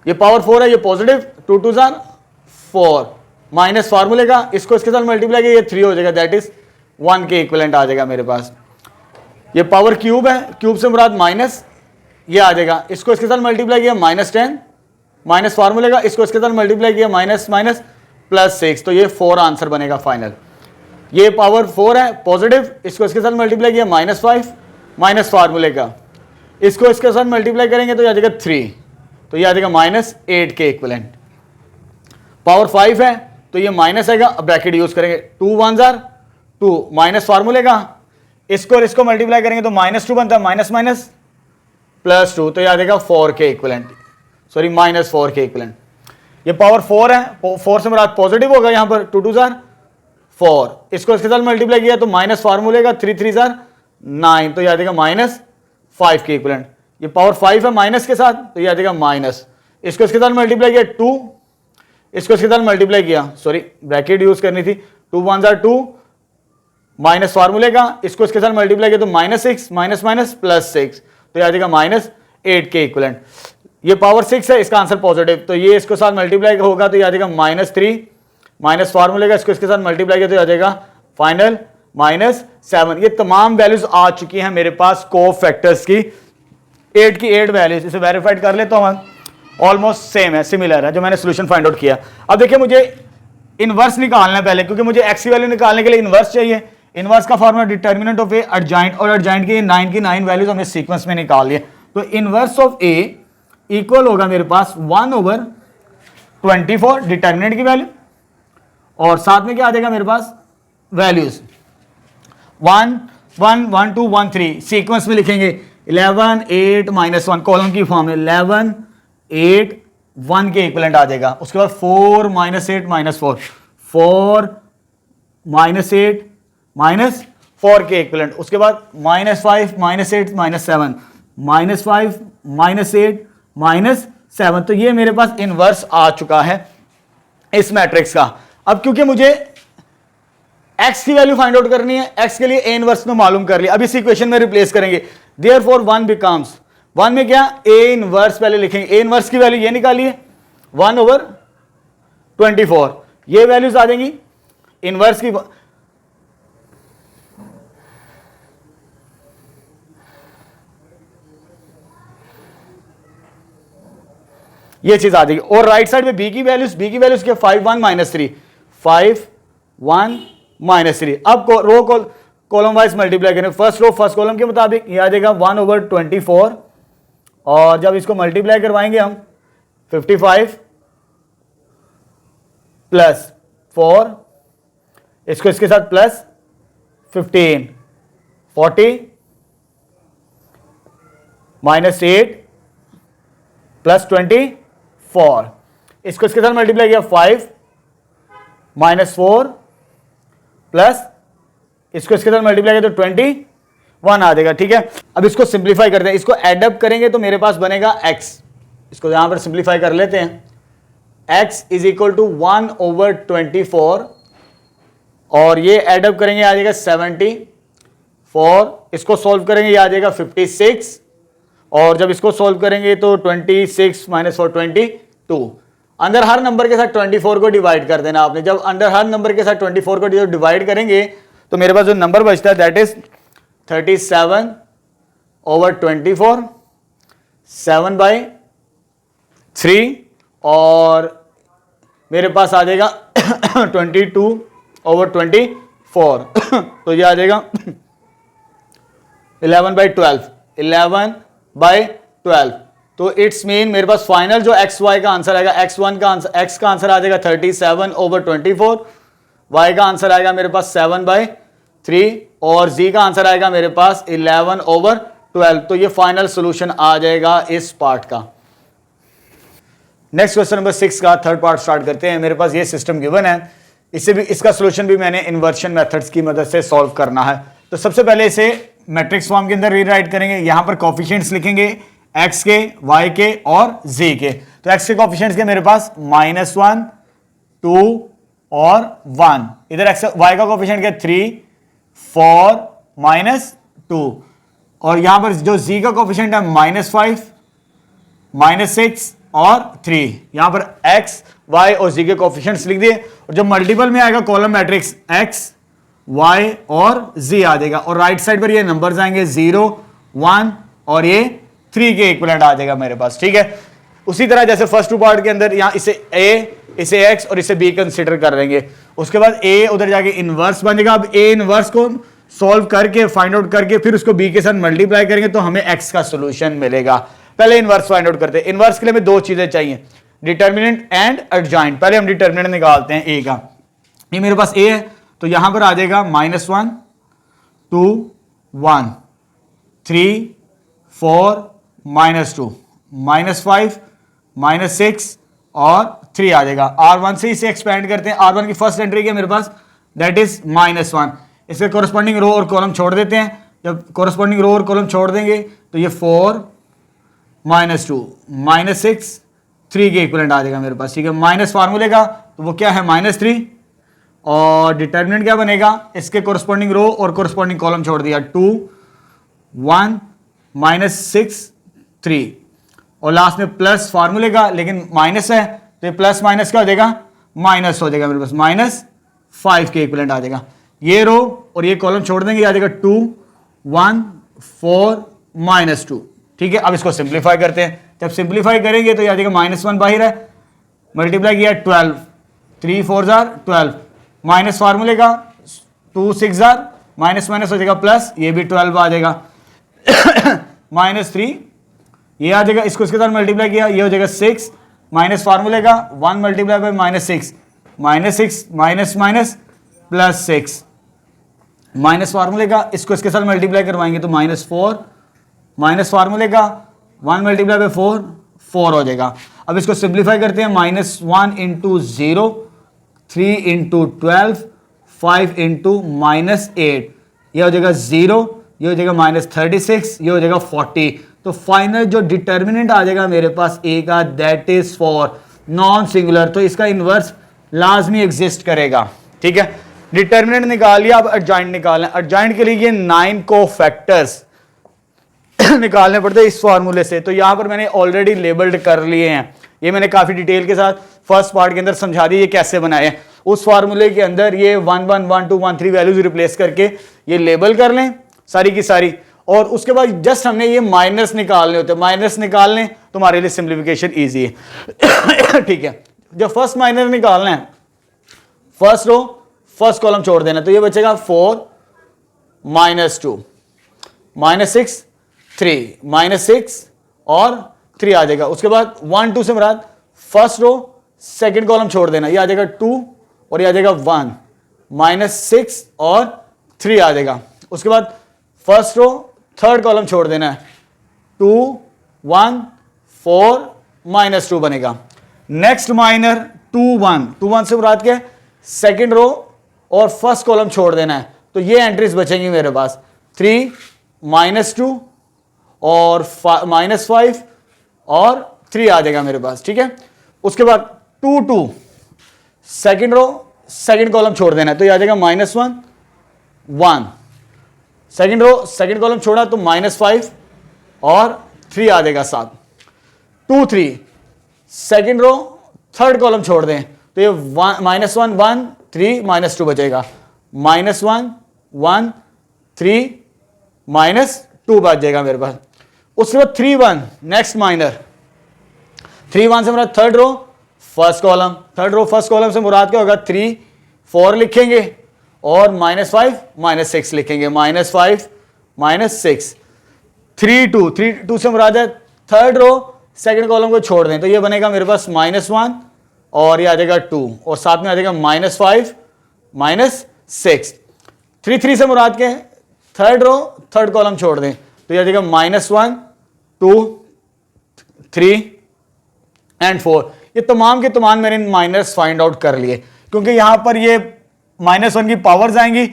ये पावर 4 है, ये पॉजिटिव 2 2 4 माइनस फार्मूले का, इसको इसके साथ मल्टीप्लाई किया ये 3 हो जाएगा, दैट इज 1 के इक्विवेलेंट आ जाएगा मेरे पास। ये पावर क्यूब है, क्यूब से मुराद माइनस, ये आ जाएगा, इसको इसके साथ मल्टीप्लाई किया -10 माइनस फार्मूले का, इसको इसके साथ मल्टीप्लाई किया +6, तो ये 4 आंसर बनेगा फाइनल। ये पावर 4 है पॉजिटिव, इसको इसके साथ मल्टीप्लाई किया -5 माइनस फार्मूले का, इसको इसके साथ मल्टीप्लाई करेंगे तो ये आ जाएगा 3, तो ये आ जाएगा -8 के इक्विवेलेंट। पावर 5 है तो ये माइनस आएगा, ब्रैकेट यूज करेंगे 2 1 2 माइनस फार्मूले का, इसको मल्टीप्लाई करेंगे तो -2 बनता है, माइनस +2, तो ये आ जाएगा 4 के इक्विवेलेंट, सॉरी -4 के इक्विवेलेंट। ये पावर 4 है, 4 से मुराद पॉजिटिव होगा यहाँ पर 2 2 4, इसको इसके साथ मल्टीप्लाई किया तो माइनस फार्मूले का 3 3 9, तो ये आ जाएगा -5 के इक्विवेलेंट। ये पावर 5 है माइनस के साथ तो ये आ जाएगा माइनस, इसको इसके साथ मल्टीप्लाई किया 2, इसको इसके साथ मल्टीप्लाई किया, सॉरी ब्रैकेट यूज करनी थी, 2 1 2 माइनस फार्मूले का, इसको इसके साथ मल्टीप्लाई किया तो -6 +6, तो ये आ जाएगा -8 के इक्विवेलेंट। ये पावर 6 है, इसका आंसर पॉजिटिव, तो ये इसके साथ मल्टीप्लाई होगा तो ये आ जाएगा -3 माइनस फार्मूले का, इसको इसके साथ मल्टीप्लाई किया तो आ जाएगा फाइनल -7। ये तमाम वैल्यूज आ चुकी हैं मेरे पास कोफैक्टर्स की, 8 की 8 वैल्यूज। इसे वेरीफाइड कर लेता हूँ, ऑलमोस्ट सेम है, सिमिलर है जो मैंने सोल्यूशन फाइंड आउट किया। अब देखिए मुझे इनवर्स निकालना है पहले, क्योंकि मुझे एक्स की वैल्यू निकालने के लिए इनवर्स चाहिए। इनवर्स का formula determinant of A adjoint, और एडजॉइंट की 9 की 9 वैल्यूज हमने सीक्वेंस में निकाल लिए। तो इनवर्स ऑफ ए इक्वल होगा मेरे पास 1/24 डिटर्मिनेंट की वैल्यू, और साथ में क्या आ जाएगा मेरे पास वैल्यूज 1 1 1 2 1 3 सीक्वेंस में लिखेंगे 11 8 -1 कॉलम की फॉर्म में 11 8 1 के इक्विवेलेंट आ जाएगा। उसके बाद 4 -8 -4 4 -8 -4 के इक्विवेलेंट। उसके बाद -5 -8 -7 -5 -8 -7। तो ये मेरे पास इनवर्स आ चुका है इस मैट्रिक्स का। अब क्योंकि मुझे x की वैल्यू फाइंड आउट करनी है, x के लिए a इनवर्स में मालूम कर लिया, अब इस इक्वेशन में रिप्लेस करेंगे। देयरफॉर 1 बिकम्स 1 में क्या, ए इनवर्स पहले लिखेंगे, ए इनवर्स की वैल्यू ये निकालिए 1/24, ये वैल्यूज आ जाएंगी इनवर्स की, ये चीज आ जाएगी। और राइट साइड में बी की वैल्यूज क्या, 5 1 -3, 5 1 -3। अब रो कॉलम वाइज मल्टीप्लाई करें, फर्स्ट रो फर्स्ट कॉलम के मुताबिक ये आ जाएगा 1/24, और जब इसको मल्टीप्लाई करवाएंगे हम 55 प्लस 4, इसको इसके साथ प्लस 15, 40 -8 प्लस 24, इसको इसके साथ मल्टीप्लाई किया 5 -4 प्लस इसको इसके साथ मल्टीप्लाई किया तो 21 आ जाएगा। ठीक है, अब इसको सिंप्लीफाई करते हैं, इसको एडअप करेंगे तो मेरे पास बनेगा x, इसको यहां पर सिंप्लीफाई कर लेते हैं, x इज इक्वल टू 1/24, और ये एडअप करेंगे आ जाएगा 74, इसको सोल्व करेंगे ये आ जाएगा 56, और जब इसको सोल्व करेंगे तो 26 -4 22, अंदर हर नंबर के साथ 24 को डिवाइड कर देना आपने। जब अंदर हर नंबर के साथ 24 को डिवाइड करेंगे तो मेरे पास जो नंबर बचता है दैट इज 37/24, 7/3, और मेरे पास आ जाएगा 22/24, तो ये आ जाएगा 11/12, 11/12। तो इट्स मीन मेरे पास फाइनल जो एक्स वाई का आंसर आएगा, x1 का आंसर, x का आंसर आ जाएगा 37/24, y का आंसर आएगा मेरे पास 7/3, और z का आंसर आएगा मेरे पास 11/12। तो ये फाइनल सॉल्यूशन आ जाएगा इस पार्ट का। नेक्स्ट क्वेश्चन नंबर 6 का थर्ड पार्ट स्टार्ट करते हैं। मेरे पास ये सिस्टम गिवन है, इससे भी इसका सॉल्यूशन भी मैंने इन्वर्शन मेथड्स की मदद से सॉल्व करना है। तो सबसे पहले इसे मैट्रिक्स फॉर्म के अंदर रीराइट करेंगे, यहां पर कोफिशिएंट्स लिखेंगे x के, y के और z के। तो x के कोफिशिएंट्स के मेरे पास -1 2 और 1, इधर x y का कोफिशिएंट क्या 3 4 -2, और यहां पर जो z का कोफिशिएंट है -5 -6 और 3, यहां पर x y और z के कोफिशिएंट्स लिख दिए। और जब मल्टीपल में आएगा कॉलम मैट्रिक्स x y और z आ जाएगा, और राइट साइड पर ये नंबर्स आएंगे 0 1 और ये 3 के इक्विवेलेंट आ जाएगा मेरे पास। ठीक है, उसी तरह जैसे फर्स्ट टू पार्ट के अंदर यहां इसे a, इसे x और इसे b कंसीडर कर लेंगे, उसके बाद a उधर जाके इनवर्स बनेगा। अब a इनवर्स को सॉल्व करके फाइंड आउट करके फिर उसको b के साथ मल्टीप्लाई करेंगे तो हमें x का सॉल्यूशन मिलेगा। पहले इनवर्स फाइंड आउट करते हैं। इनवर्स के लिए हमें दो चीजें चाहिए, डिटर्मिनेंट एंड एडजॉइंट। पहले हम डिटर्मिनेंट निकालते हैं a का, ये मेरे पास a है तो यहां पर आ जाएगा -1 2 1 3 4 -2 -5 -6 और 3 आ जाएगा। R1 से इसे एक्सपेंड करते हैं, R1 की फर्स्ट एंट्री क्या मेरे पास दैट इज -1, इसके कोरस्पॉन्डिंग रो और कॉलम छोड़ देते हैं। जब कोरस्पॉन्डिंग रो और कॉलम छोड़ देंगे तो ये 4 -2 -6 3 के इक्विवेलेंट आ जाएगा मेरे पास। ठीक है, माइनस फार्मूले का तो वो क्या है -3, और डिटर्मिनेंट क्या बनेगा, इसके कोरस्पॉन्डिंग रो और कोरस्पॉन्डिंग कॉलम छोड़ दिया 2 1 -6 3, और लास्ट में प्लस फार्मूले का, लेकिन माइनस है तो ये प्लस माइनस क्या हो जाएगा, माइनस हो जाएगा मेरे पास, -5 के इक्विवेलेंट आ जाएगा। ये रो और ये कॉलम छोड़ देंगे, आ जाएगा 2 1 4 -2। ठीक है, अब इसको सिंप्लीफाई करते हैं। जब सिंप्लीफाई करेंगे तो ये आ जाएगा -1 बाहर है, मल्टीप्लाई किया 12 3 4 12, माइनस फार्मूले का 2 6 माइनस माइनस हो जाएगा प्लस, ये भी 12 आ जाएगा -3 ये आ जाएगा, इसको इसके साथ मल्टीप्लाई किया ये हो जाएगा 6, माइनस फार्मूले का 1 multiply bye -6 minus minus plus 6, minus फार्मूले का इसको इसके साथ मल्टीप्लाई करवाएंगे तो -4, माइनस फार्मूले का 1 मल्टीप्लाई बाय 4 4 हो जाएगा। अब इसको सिंप्लीफाई करते हैं, -1 × 0 3 × 12 5 × -8, ये हो जाएगा 0, ये हो जाएगा -36, ये हो जाएगा 40। तो फाइनल जो डिटर्मिनेंट आ जाएगा मेरे पास ए का दैट इज 4 नॉन सिंगुलर, तो इसका इनवर्स लाजमी एग्जिस्ट करेगा। ठीक है, डिटर्मिनेंट निकाल लिया, अब एडजॉइंट निकालना है। एडजॉइंट के लिए ये 9 को फैक्टर्स निकालने पड़ते हैं इस फार्मूले से। तो यहाँ पर मैंने ऑलरेडी लेबल्ड कर लिए हैं, ये मैंने काफ़ी डिटेल के साथ फर्स्ट पार्ट के अंदर समझा दिया ये कैसे बनाए हैं। उस फार्मूले के अंदर ये 1 1 1 2 1 3 वैल्यूज रिप्लेस करके ये लेबल कर लें सारी की सारी, और उसके बाद जस्ट हमने ये माइनस निकालने होते हैं। माइनस निकाल लें तो हमारे लिए सिंप्लीफिकेशन ईजी है। ठीक है, जब फर्स्ट माइनस निकालना है, फर्स्ट रो फर्स्ट कॉलम छोड़ देना, तो ये बचेगा 4 -2 -6 3 -6 और 3 आ जाएगा। उसके बाद 1 2 से मुराद फर्स्ट रो सेकंड कॉलम छोड़ देना, ये आ जाएगा 2 और ये आ जाएगा 1 -6 और 3 आ जाएगा। उसके बाद फर्स्ट रो थर्ड कॉलम छोड़ देना है, 2 1 4 -2 बनेगा। नेक्स्ट माइनर 2 1 से मुराद क्या है, सेकंड रो और फर्स्ट कॉलम छोड़ देना है, तो ये एंट्रीज बचेंगी मेरे पास 3 -2 और -5 और 3 आ जाएगा मेरे पास। ठीक है, उसके बाद 2 2 सेकंड रो सेकंड कॉलम छोड़ देना है, तो ये आ जाएगा -1 1 सेकंड रो सेकंड कॉलम छोड़ा तो -5 और 3 आ जाएगा साथ। 2 3 सेकंड रो थर्ड कॉलम छोड़ दें, तो ये -1 1 3 -2 बचेगा, -1 1 3 -2 बच जाएगा मेरे पास। उसके बाद 3 1 नेक्स्ट माइनर 3 1 से मुराद third row first column, third row first column से मुराद क्या होगा, 3 4 लिखेंगे और -5 -6 लिखेंगे, -5 -6 3 2 से मुराद है थर्ड रो सेकंड कॉलम को छोड़ दें, तो ये बनेगा मेरे पास -1 और ये आ जाएगा 2 और साथ में आ जाएगा -5 -6 3 3 से मुराद के थर्ड रो थर्ड कॉलम छोड़ दें, तो ये आ जाएगा -1 2 3 एंड 4। ये तमाम के तमाम मैंने माइनस फाइंड आउट कर लिए, क्योंकि यहां पर ये -1 की पावर्स आएंगी,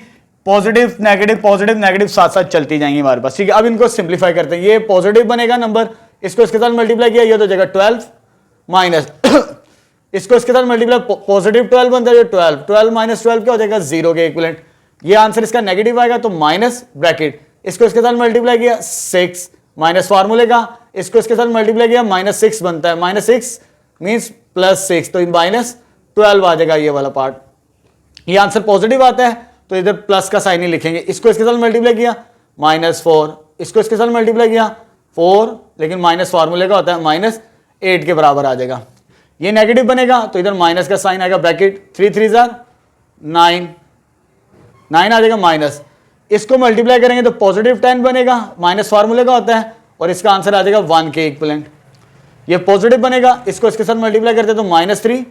पॉजिटिव नेगेटिव साथ साथ चलती जाएंगी हमारे पास। ठीक है, अब इनको सिंप्लीफाई करते हैं। ये पॉजिटिव बनेगा नंबर, इसको इसके साथ मल्टीप्लाई किया, ये तो जगह 12 माइनस इसको इसके साथ मल्टीप्लाई पॉजिटिव 12 बनता है, 12 -12 क्या हो जाएगा, 0 के इक्विवेलेंट। ये आंसर इसका नेगेटिव आएगा तो माइनस ब्रैकेट, इसको इसके साथ मल्टीप्लाई किया 6 माइनस फार्मूले का, इसको इसके साथ मल्टीप्लाई किया -6 बनता है, -6 मींस +6, तो -12 आ जाएगा ये वाला पार्ट। ये आंसर पॉजिटिव आता है तो इधर प्लस का साइन ही लिखेंगे। इसको इसके साथ मल्टीप्लाई किया -4, इसको इसके साथ मल्टीप्लाई किया 4, लेकिन माइनस फार्मूले का होता है -8 के बराबर आ जाएगा। ये नेगेटिव बनेगा तो इधर माइनस का साइन आएगा, ब्रैकेट 3 3 9 9 आ जाएगा माइनस, इसको मल्टीप्लाई करेंगे तो पॉजिटिव 10 बनेगा, माइनस फार्मूले का होता है, और इसका आंसर आ जाएगा 1 के इक्विवेलेंट। ये पॉजिटिव बनेगा, इसको इसके साथ मल्टीप्लाई करते तो -3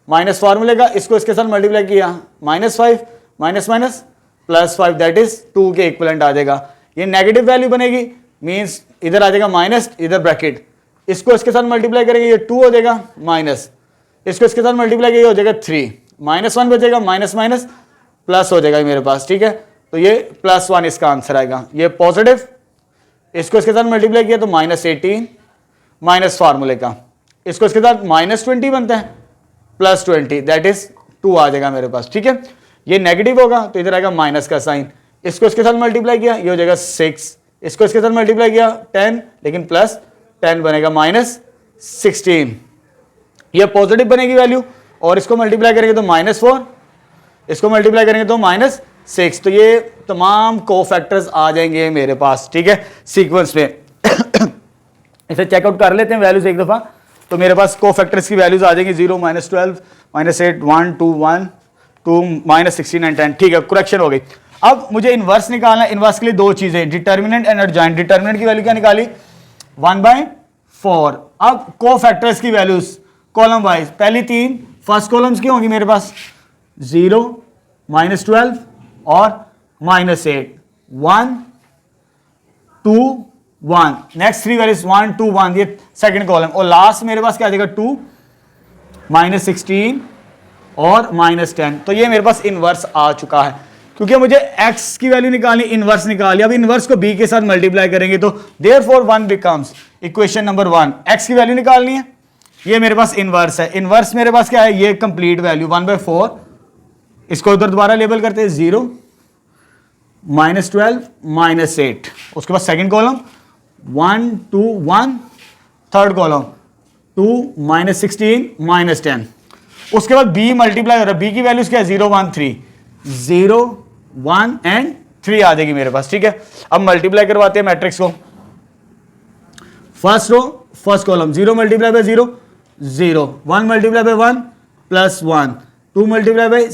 माइनस फार्मूले का, इसको इसके साथ मल्टीप्लाई किया -5 माइनस +5 दैट इज 2 के इक्विवेलेंट आ जाएगा। ये नेगेटिव वैल्यू बनेगी, मींस इधर आ जाएगा माइनस, इधर ब्रैकेट, इसको इसके साथ मल्टीप्लाई करेंगे ये 2 हो जाएगा माइनस, इसको इसके साथ मल्टीप्लाई किया हो जाएगा 3, -1 बचेगा, माइनस प्लस हो जाएगा मेरे पास। ठीक है, तो ये +1 इसका आंसर आएगा। ये पॉजिटिव, इसको इसके साथ मल्टीप्लाई किया तो -18 माइनस फार्मूले का, इसको इसके साथ -20 बनता है, +20 दैट इज 2 आ जाएगा मेरे पास। ठीक है, ये नेगेटिव होगा तो इधर आएगा माइनस का साइन, इसको इसके साथ मल्टीप्लाई किया ये हो जाएगा 6, इसको इसके साथ मल्टीप्लाई किया 10, लेकिन +10 बनेगा -16। ये पॉजिटिव बनेगी वैल्यू, और इसको मल्टीप्लाई करेंगे तो -4, इसको मल्टीप्लाई करेंगे तो -6, तो ये तमाम कोफैक्टर्स आ जाएंगे मेरे पास। ठीक है, सीक्वेंस में इसे चेकआउट कर लेते हैं वैल्यूज एक दफा, तो मेरे पास कोफैक्टर्स की वैल्यूज आ जाएंगी 0 -12 -8 1 2 1 2 -16 एंड 10। ठीक है, करेक्शन हो गई। अब मुझे इनवर्स निकालना है। इनवर्स के लिए दो चीजें, डिटर्मिनेंट एंड एडजॉइंट। डिटर्मिनेंट की वैल्यू क्या निकाली 1/4। अब कोफैक्टर्स की वैल्यूज कॉलम वाइज, पहली 3 फर्स्ट कॉलम्स की होंगी मेरे पास 0 -12 और -8 1 2 1, नेक्स्ट 3 वैल्यूज 1 2 1, ये सेकंड कॉलम, और लास्ट मेरे पास क्या आ जाएगा 2 -16 और -10। तो ये मेरे पास इनवर्स आ चुका है, क्योंकि मुझे x की वैल्यू निकालनी, इनवर्स निकाली। अब इनवर्स को b के साथ मल्टीप्लाई करेंगे तो therefore 1 becomes equation number 1। x की वैल्यू निकालनी है, ये मेरे पास इनवर्स है। इनवर्स मेरे पास क्या है, ये कंप्लीट वैल्यू 1/4, इसको उधर दोबारा लेबल करते हैं 0 -12 -8, उसके बाद सेकंड कॉलम 1 2 1, थर्ड कॉलम 2 -16 -10। उसके बाद b मल्टीप्लाई हो रहा है, b की वैल्यूज क्या है 0 1 3, 0 1 एंड 3 आ जाएगी मेरे पास, ठीक है। अब मल्टीप्लाई करवाते हैं मैट्रिक्स को, first row first column 0 multiply by 0 0, 1 multiply by 1 +1, 2 multiply by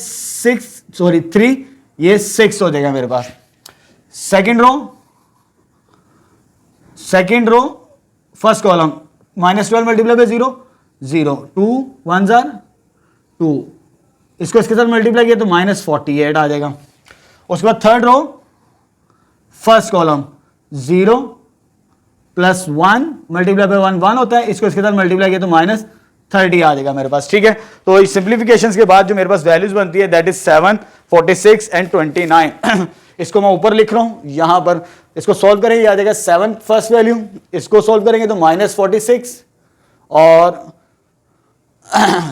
3, ये 6 हो जाएगा मेरे पास। Second row first column -12 multiply by 0 0, 2 1 जार 2, इसको इसके साथ मल्टीप्लाई किया तो -48 आ जाएगा। उसके बाद third row first column 0 +1 multiply by 1 1 होता है, इसको इसके साथ मल्टीप्लाई किया तो -30 आ जाएगा मेरे पास, ठीक है। तो इस सिंप्लीफिकेशन के बाद जो मेरे पास वैल्यूज बनती है दैट इज 7 46 एंड 29। इसको मैं ऊपर लिख रहा हूं, यहां पर इसको सॉल्व करेंगे आ जाएगा 7 फर्स्ट वैल्यू, इसको सॉल्व करेंगे तो -46 और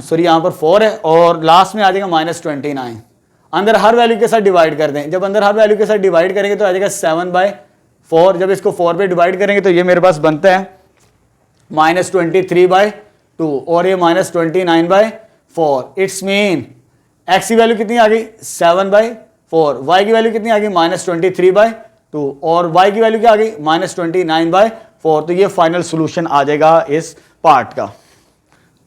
सॉरी यहां पर 4 है और लास्ट में आ जाएगा -29। अंदर हर वैल्यू के साथ डिवाइड कर दें, जब अंदर हर वैल्यू के साथ डिवाइड करेंगे तो आ जाएगा 7/4, जब इसको 4 पे डिवाइड करेंगे तो ये मेरे पास बनता है -23/2 और ये -29/4। इट्स मीन x की वैल्यू कितनी आ गई 7/4, y की वैल्यू कितनी आ गई -23/2 और y की वैल्यू क्या आ गई -29/4। तो ये फाइनल सोल्यूशन आ जाएगा इस पार्ट का।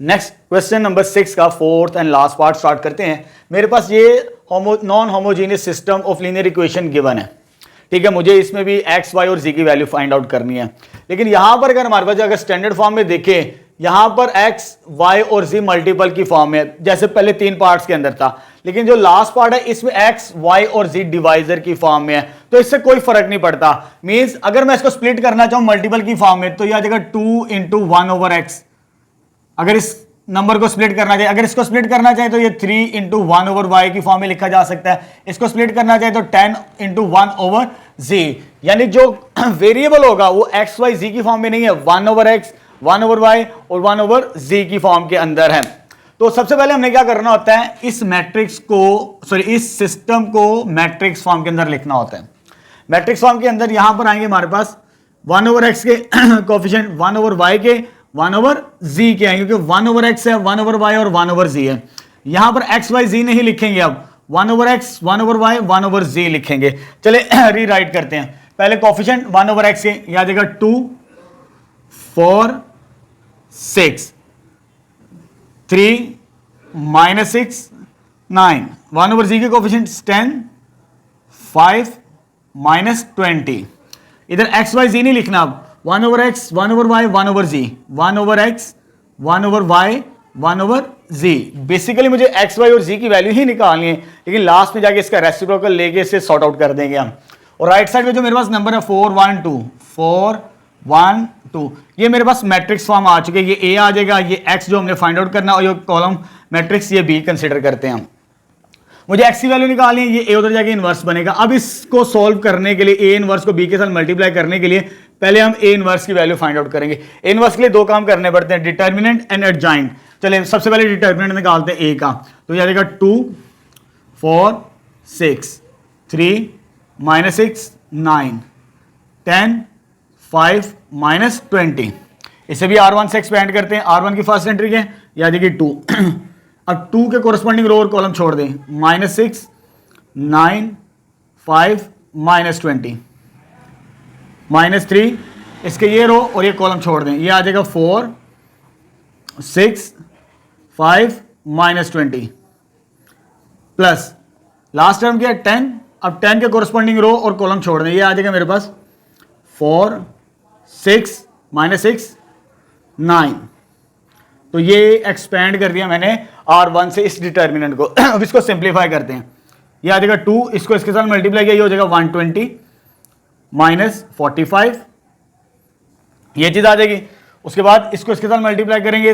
नेक्स्ट क्वेश्चन नंबर 6 का fourth and last part start करते हैं। मेरे पास ये non homogeneous system of linear equation given है, ठीक है। मुझे इसमें भी x, y और z की वैल्यू फाइंड आउट करनी है, लेकिन यहां पर अगर हमारे पास अगर स्टैंडर्ड फॉर्म में देखें, यहां पर x, y और z मल्टीपल की फॉर्म में, जैसे पहले 3 पार्ट्स के अंदर था, लेकिन जो लास्ट पार्ट है इसमें x, y और z डिवाइजर की फॉर्म में है, तो इससे कोई फर्क नहीं पड़ता। मींस अगर मैं इसको स्प्लिट करना चाहूं मल्टीपल की फॉर्म में तो यह आ जाएगा 2 × 1/x। अगर इस नंबर को स्प्लिट करना चाहिए, अगर इसको स्प्लिट करना चाहिए तो ये 3 × 1/y की फॉर्म में लिखा जा सकता है। इसको स्प्लिट करना चाहिए तो 10 × 1/z, यानी जो वेरिएबल होगा वो x, y, z की फॉर्म में नहीं है, 1/x, 1/y और 1/z की फॉर्म के अंदर है। तो सबसे पहले हमने क्या करना होता है, इस मैट्रिक्स को इस सिस्टम को मैट्रिक्स फॉर्म के अंदर लिखना होता है। मैट्रिक्स फॉर्म के अंदर यहां पर आएंगे हमारे पास 1/x के कोएफिशिएंट 1/y के 1/z के आएंगे, क्योंकि 1/x है, 1/y और 1/z है। यहां पर x, y, z नहीं लिखेंगे, अब 1/x, 1/y, 1/z लिखेंगे। चले रीराइट करते हैं। पहले कोएफिशिएंट 1/x के यह आ जाएगा 2 4 6 3 -6 9, 1/z के कोएफिशिएंट 10 5 -20। इधर x, y, z नहीं लिखना, अब 1/x, 1/y, 1/z, 1/x, 1/y, 1/z। Basically मुझे x, y और z की वैल्यू ही निकालनी है, लेकिन लास्ट में जाके इसका रेसिप्रोकल लेके इसे सॉर्ट आउट कर देंगे हम। और राइट साइड में जो मेरे पास नंबर है 4 1 2 4 1 2, ये मेरे पास मैट्रिक्स फॉर्म आ चुके हैं। ये a आ जाएगा, ये x जो हमने फाइंड आउट करना है, और ये कॉलम मैट्रिक्स ये b कंसिडर करते हैं हम। मुझे x की वैल्यू निकालनी है, ये a उधर जाके इनवर्स बनेगा। अब इसको सॉल्व करने के लिए a इनवर्स को b के साथ मल्टीप्लाई करने के लिए पहले हम a इनवर्स की वैल्यू फाइंड आउट करेंगे। a इनवर्स के लिए 2 काम करने पड़ते हैं, डिटर्मिनेंट एंड एडजॉइंट। चलिए सबसे पहले डिटर्मिनेंट निकालते हैं a का, तो ये आ जाएगा 2 4 6 3 -6 9 10 5 -20। इसे भी R1 से एक्सपेंड करते हैं। R1 की फर्स्ट एंट्री के ये आ जाएगी 2। अब 2 के कोरस्पॉन्डिंग रो और कॉलम छोड़ दें, -6 9 5 -20 -3, इसके ये रो और ये कॉलम छोड़ दें, ये आ जाएगा 4 6 5 -20 प्लस लास्ट टर्म क्या है 10। अब 10 के कोरस्पॉन्डिंग रो और कॉलम छोड़ दें, ये आ जाएगा मेरे पास 4 6 -6 9। तो ये एक्सपेंड कर दिया मैंने R1 से इस डिटर्मिनेंट को। अब इसको सिंप्लीफाई करते हैं, ये आ जाएगा 2, इसको इसके साथ मल्टीप्लाई किया, ये हो जाएगा 120 -45, ये चीज आ जाएगी। उसके बाद इसको इसके साथ मल्टीप्लाई करेंगे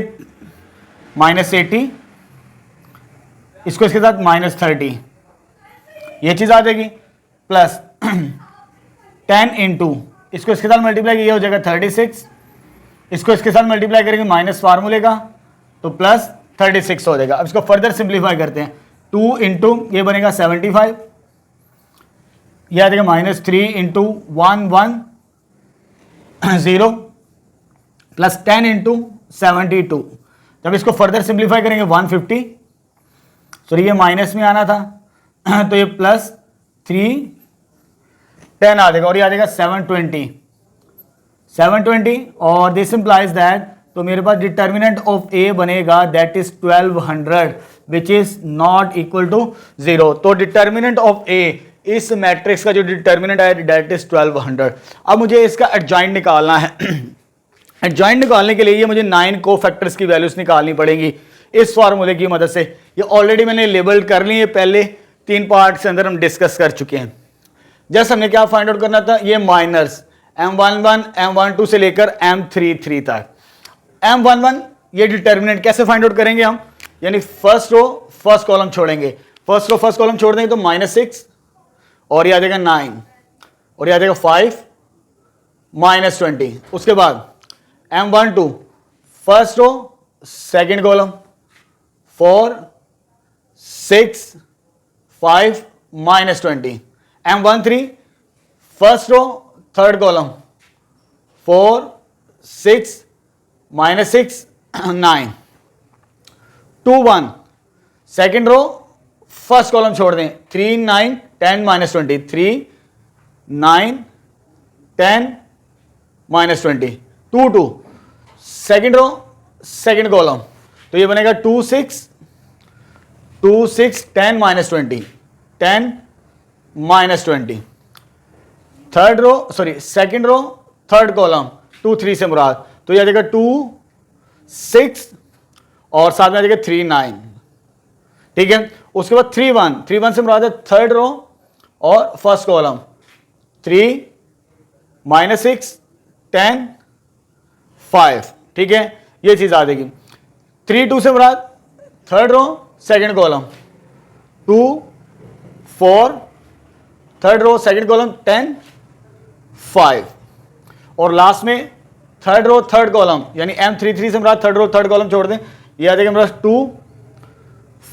-80, इसको इसके साथ -30, ये चीज आ जाएगी। प्लस 10 × इसको इसके साथ मल्टीप्लाई किया, ये हो जाएगा 36, इसको इसके साथ मल्टीप्लाई करेंगे माइनस फार्मूले का, तो प्लस 36 हो जाएगा। अब इसको फर्दर सिंप्लीफाई करते हैं, 2 × ये बनेगा 75, यह आ जाएगा -3 × 1 1 0 प्लस 10 इंटू 72। जब इसको फर्दर सिंप्लीफाई करेंगे 150, सॉरी ये माइनस में आना था तो ये प्लस 3 10 आ जाएगा और ये आ जाएगा 720 और दिस इंप्लाइज दैट, तो मेरे पास डिटर्मिनेंट ऑफ ए बनेगा that is 1200 which is not equal to 0। तो डिटर्मिनेंट ऑफ ए, इस मैट्रिक्स का जो डिटर्मिनेंट है दैट इज 1200। अब मुझे इसका एडजॉइंट निकालना है एडजॉइंट निकालने के लिए ये मुझे 9 कोफैक्टर्स की वैल्यूज निकालनी पड़ेंगी इस फार्मूले की मदद से। ये ऑलरेडी मैंने लेबल कर ली है, पहले 3 पार्ट के अंदर हम डिस्कस कर चुके हैं। जैसे हमने क्या फाइंड आउट करना था, ये माइनर्स M11 M12 से लेकर M33 तक। M11 ये डिटर्मिनेंट कैसे फाइंड आउट करेंगे हम, यानी फर्स्ट रो फर्स्ट कॉलम छोड़ेंगे, फर्स्ट रो फर्स्ट कॉलम छोड़ देंगे तो -6 और ये आ जाएगा 9 और ये आ जाएगा 5 -20। उसके बाद M12 first row second column 4 6 5 -20। M13 first row third column 4 6 -6 9 2 1 second row first column छोड़ दें 3 9 10 -20 3 9 10 -20 2 2 सेकेंड रो सेकेंड कॉलम, तो ये बनेगा 2 6 10 -20 10 -20। Third row sorry second row third column 2 3 से मुराद, तो ये आ जाएगा 2 6 और साथ में आ जाएगा 3 9। ठीक है, उसके बाद 3 1 से मुराद है थर्ड रो और फर्स्ट कॉलम 3 -6 10 5। ठीक है, ये चीज आ जाएगी। 3 2 से मुराद third row second column 2 4 third row second column 10 5 और लास्ट में थर्ड रो थर्ड कॉलम यानी M33 से मुराद थर्ड रो थर्ड कॉलम छोड़ दें, ये आ जाएगा मेरा 2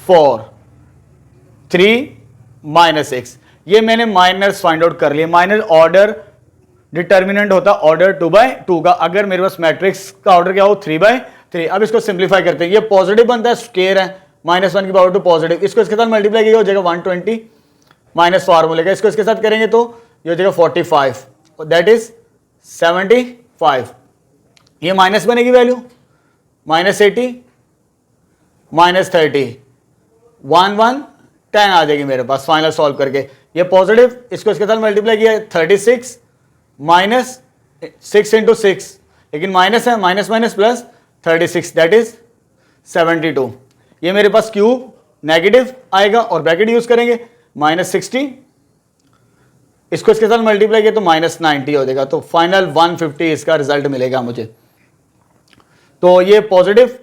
4 3 -6। ये मैंने माइनर्स फाइंड आउट कर लिए। माइनर ऑर्डर डिटर्मिनेंट होता है ऑर्डर 2/2 का, अगर मेरे पास मैट्रिक्स का ऑर्डर क्या हो 3/3। अब इसको सिंप्लीफाई करते हैं, ये पॉजिटिव बनता है, स्क्वायर है -1 की पावर 2 पॉजिटिव, इसको इसके साथ मल्टीप्लाई किया हो जाएगा 120 माइनस फार्मूले का, इसको इसके साथ करेंगे तो ये हो जाएगा 45 दैट इज 75। ये माइनस बनेगी वैल्यू -80 -30 1 1 10 आ जाएगी मेरे पास फाइनल सॉल्व करके। ये पॉजिटिव, इसको इसके साथ मल्टीप्लाई किया 36 -6 × 6, लेकिन माइनस है minus minus plus 36 that is 72। ये मेरे पास क्यूब नेगेटिव आएगा और ब्रैकेट यूज करेंगे -60, इसको इसके साथ मल्टीप्लाई किया तो -90 हो जाएगा, तो फाइनल 150 इसका रिजल्ट मिलेगा मुझे। तो ये पॉजिटिव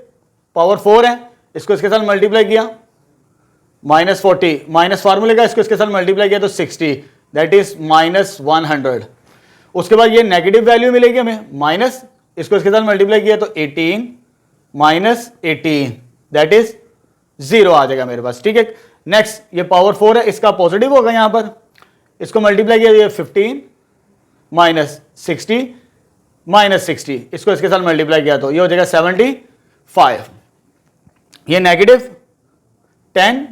पावर 4 है, इसको इसके साथ मल्टीप्लाई किया -40 माइनस फार्मूले का, इसको इसके साथ मल्टीप्लाई किया तो 60 दैट इज -100। उसके बाद ये नेगेटिव वैल्यू मिलेगी हमें माइनस, इसको इसके साथ मल्टीप्लाई किया तो 18 -18 दैट इज 0 आ जाएगा मेरे पास। ठीक है, नेक्स्ट ये पावर 4 है, इसका पॉजिटिव होगा यहां पर, इसको मल्टीप्लाई किया ये 15 -60 -60, इसको इसके साथ मल्टीप्लाई किया तो ये हो जाएगा 75। ये नेगेटिव 10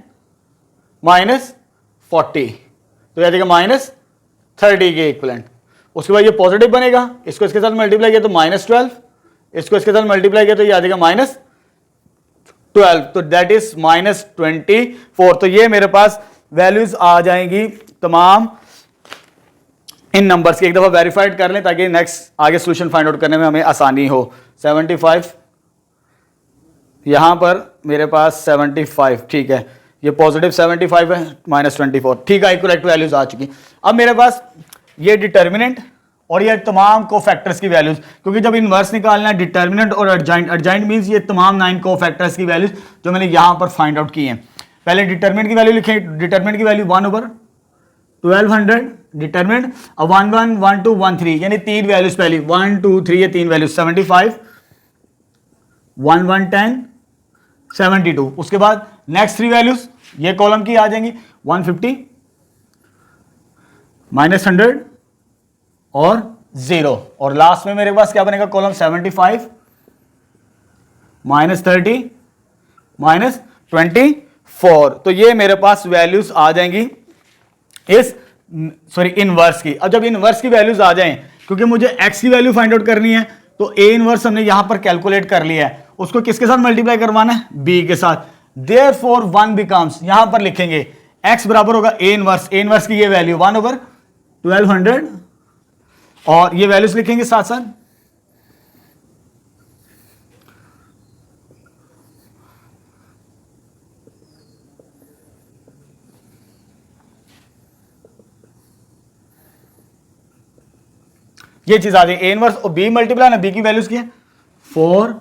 -40 तो ये आ जाएगा -30 के इक्वलेंट। उसके बाद ये पॉजिटिव बनेगा, इसको इसके साथ मल्टीप्लाई किया तो -12, इसको इसके साथ मल्टीप्लाई किया तो ये आ जाएगा -12, तो दैट इज -24। तो ये मेरे पास वैल्यूज आ जाएंगी तमाम इन नंबर्स की। एक दफा वेरीफाइड कर लें ताकि नेक्स्ट आगे सोल्यूशन फाइंड आउट करने में हमें आसानी हो। 75 यहां पर मेरे पास 75, ठीक है, ये पॉजिटिव 75 है -24, ठीक है, करेक्ट वैल्यूज आ चुकी। अब मेरे पास ये डिटर्मिनेंट और ये तमाम कोफैक्टर्स की वैल्यूज, क्योंकि जब इनवर्स निकालना है डिटर्मिनेंट और एडजॉइंट, एडजॉइंट मींस ये तमाम 9 कोफैक्टर्स की वैल्यूज जो मैंने यहां पर फाइंड आउट की हैं। पहले डिटर्मिनेंट की वैल्यू लिखें, डिटर्मिनेंट की वैल्यू 1/1200 डिटर्मिनेंट, अब 1 1 1 2 1 3 यानी 3 वैल्यूज पहली 1 2 3 ये 3 वैल्यूज 75 1 1 10 72। उसके बाद नेक्स्ट 3 वैल्यूज ये कॉलम की आ जाएंगी 150 -100 और 0 और लास्ट में मेरे पास क्या बनेगा कॉलम 75 -30 -24। तो ये मेरे पास वैल्यूज आ जाएंगी इस इनवर्स की। अब जब इनवर्स की वैल्यूज आ जाएं, क्योंकि मुझे x की वैल्यू फाइंड आउट करनी है, तो a इनवर्स हमने यहां पर कैलकुलेट कर लिया है, उसको किसके साथ मल्टीप्लाई करवाना है, b के साथ। देयरफॉर 1 बिकम्स, यहां पर लिखेंगे x बराबर होगा a इनवर्स की ये वैल्यू 1/1200 और ये वैल्यूज लिखेंगे साथ साथ। ये चीज आ जाएगी a इनवर्स और b मल्टीप्लाई ना, b की वैल्यूज की है 4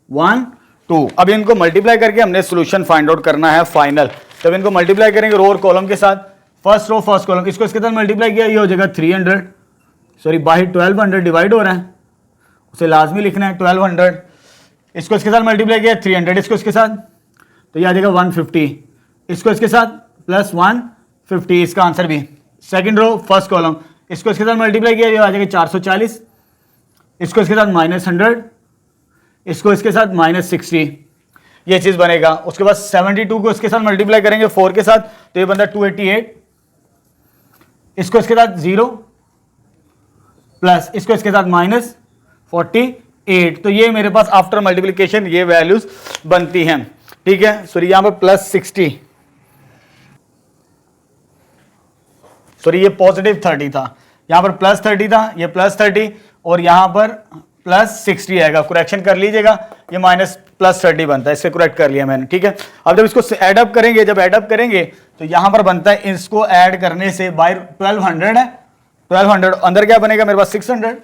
1 2। अब इनको मल्टीप्लाई करके हमने सॉल्यूशन फाइंड आउट करना है फाइनल। जब इनको मल्टीप्लाई करेंगे रो और कॉलम के साथ, फर्स्ट रो फर्स्ट कॉलम, इसको इसके साथ मल्टीप्लाई किया, ये हो जाएगा 300 बाई 1200 डिवाइड हो रहा है, उसे लाजमी लिखना है 1200। इसको इसके साथ मल्टीप्लाई किया 300, इसको इसके साथ, तो ये आ जाएगा 150, इसको इसके साथ प्लस 150, इसका आंसर भी। सेकंड रो फर्स्ट कॉलम, इसको इसके साथ मल्टीप्लाई किया, ये आ जाएगा 440, इसको इसके साथ -100, इसको इसके साथ -60, ये चीज बनेगा। उसके बाद 72 को इसके साथ मल्टीप्लाई करेंगे 4 के साथ, तो ये बनता है 288, इसको इसके साथ 0 प्लस इसको इसके साथ -48। तो ये मेरे पास आफ्टर मल्टीप्लिकेशन ये वैल्यूज बनती हैं, ठीक है। सॉरी यहां पर +60, सॉरी ये +30 था, यहां पर +30 था, ये +30 और यहां पर +60 आएगा, करेक्शन कर लीजिएगा, ये -+30 बनता है, इससे करेक्ट कर लिया मैंने, ठीक है। अब जब इसको ऐड अप करेंगे, जब ऐड अप करेंगे तो यहां पर बनता है, इसको ऐड करने से बाय 1200 है, 1200 अंदर क्या बनेगा मेरे पास 600,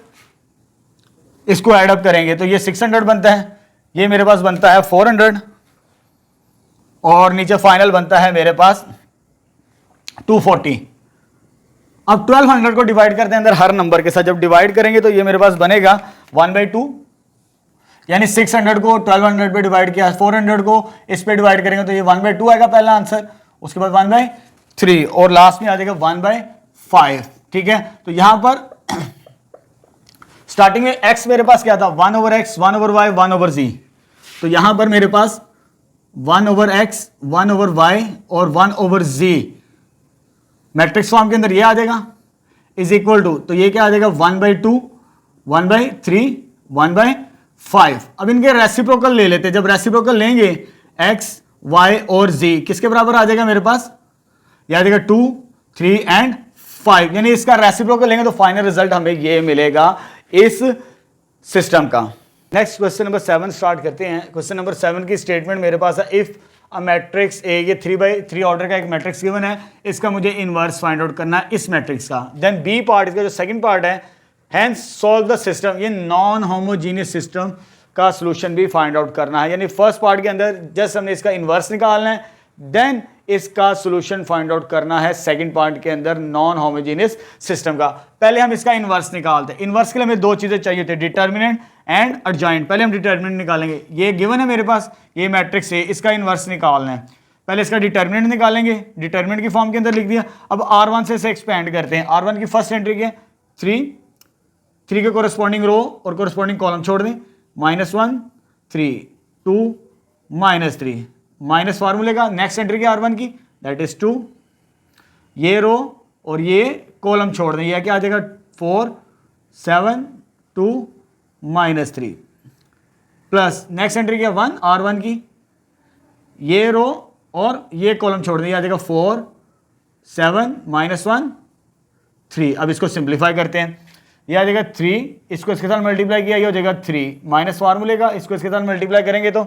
इसको ऐड अप करेंगे तो ये 600 बनता है, ये मेरे पास बनता है 400 और नीचे फाइनल बनता है मेरे पास 240। अब 1200 को डिवाइड करते हैं अंदर हर नंबर के साथ, जब डिवाइड करेंगे तो ये मेरे पास बनेगा 1/2, यानी 600 को 1200 पे डिवाइड किया, 400 को इस पे डिवाइड करेंगे तो ये 1/2 आएगा पहला आंसर, उसके बाद 1/3 और लास्ट में आ जाएगा 1/5, ठीक है। तो यहां पर स्टार्टिंग में x मेरे पास क्या था 1/x 1/y 1/z, तो यहां पर मेरे पास 1/x 1/y और 1/z मैट्रिक्स फॉर्म के अंदर ये आ जाएगा इज इक्वल टू, तो ये क्या आ जाएगा 1/2 1/3 1/5। अब इनके रेसिप्रोकल ले लेते हैं, जब रेसिप्रोकल लेंगे x y और z किसके बराबर आ जाएगा मेरे पास, ये आ जाएगा 2 3 एंड 5, यानी इसका रेसिप्रोकल लेंगे तो फाइनल रिजल्ट हमें ये मिलेगा इस सिस्टम का। नेक्स्ट क्वेश्चन नंबर 7 स्टार्ट करते हैं। क्वेश्चन नंबर 7 की स्टेटमेंट मेरे पास है, इफ अ मैट्रिक्स ए, ये 3/3 ऑर्डर का एक मैट्रिक्स गिवन है, इसका मुझे इनवर्स फाइंड आउट करना है इस मैट्रिक्स का। देन बी पार्ट, इसका जो सेकंड पार्ट है, हैंस सॉल्व द सिस्टम, ये नॉन होमोजीनियस सिस्टम का सॉल्यूशन भी फाइंड आउट करना है। यानी फर्स्ट पार्ट के अंदर जस्ट हमने इसका इनवर्स निकालना है, देन इसका सॉल्यूशन फाइंड आउट करना है सेकंड पार्ट के अंदर नॉन होमोजेनियस सिस्टम का। पहले हम इसका इनवर्स निकालते हैं। इनवर्स के लिए हमें दो चीजें चाहिए थे, डिटर्मिनेंट एंड एडजॉइंट। पहले हम डिटर्मिनेंट निकालेंगे, ये गिवन है मेरे पास, ये मैट्रिक्स है, इसका इनवर्स निकालना है। पहले इसका डिटर्मिनेंट निकालेंगे, डिटर्मिनेंट की फॉर्म के अंदर लिख दिया। अब R1 से इसे एक्सपेंड करते हैं। R1 की फर्स्ट एंट्री क्या है 3 के कोरस्पॉन्डिंग रो और कोरस्पॉन्डिंग कॉलम छोड़ दें, -1 3 2 -3 माइनस फार्मूले का नेक्स्ट एंट्री क्या R1 की, दैट इज 2, ये रो और ये कॉलम छोड़ दें, यह क्या आ जाएगा 4 7 2 -3 प्लस नेक्स्ट एंट्री क्या 1 R1 की, ये रो और ये कॉलम छोड़ दें, यह आ जाएगा 4 7 -1 3। अब इसको सिंप्लीफाई करते हैं, यह आ जाएगा 3, इसको इसके साथ मल्टीप्लाई किया, ये हो जाएगा 3 माइनस फार्मूले का, इसको इसके साथ मल्टीप्लाई करेंगे तो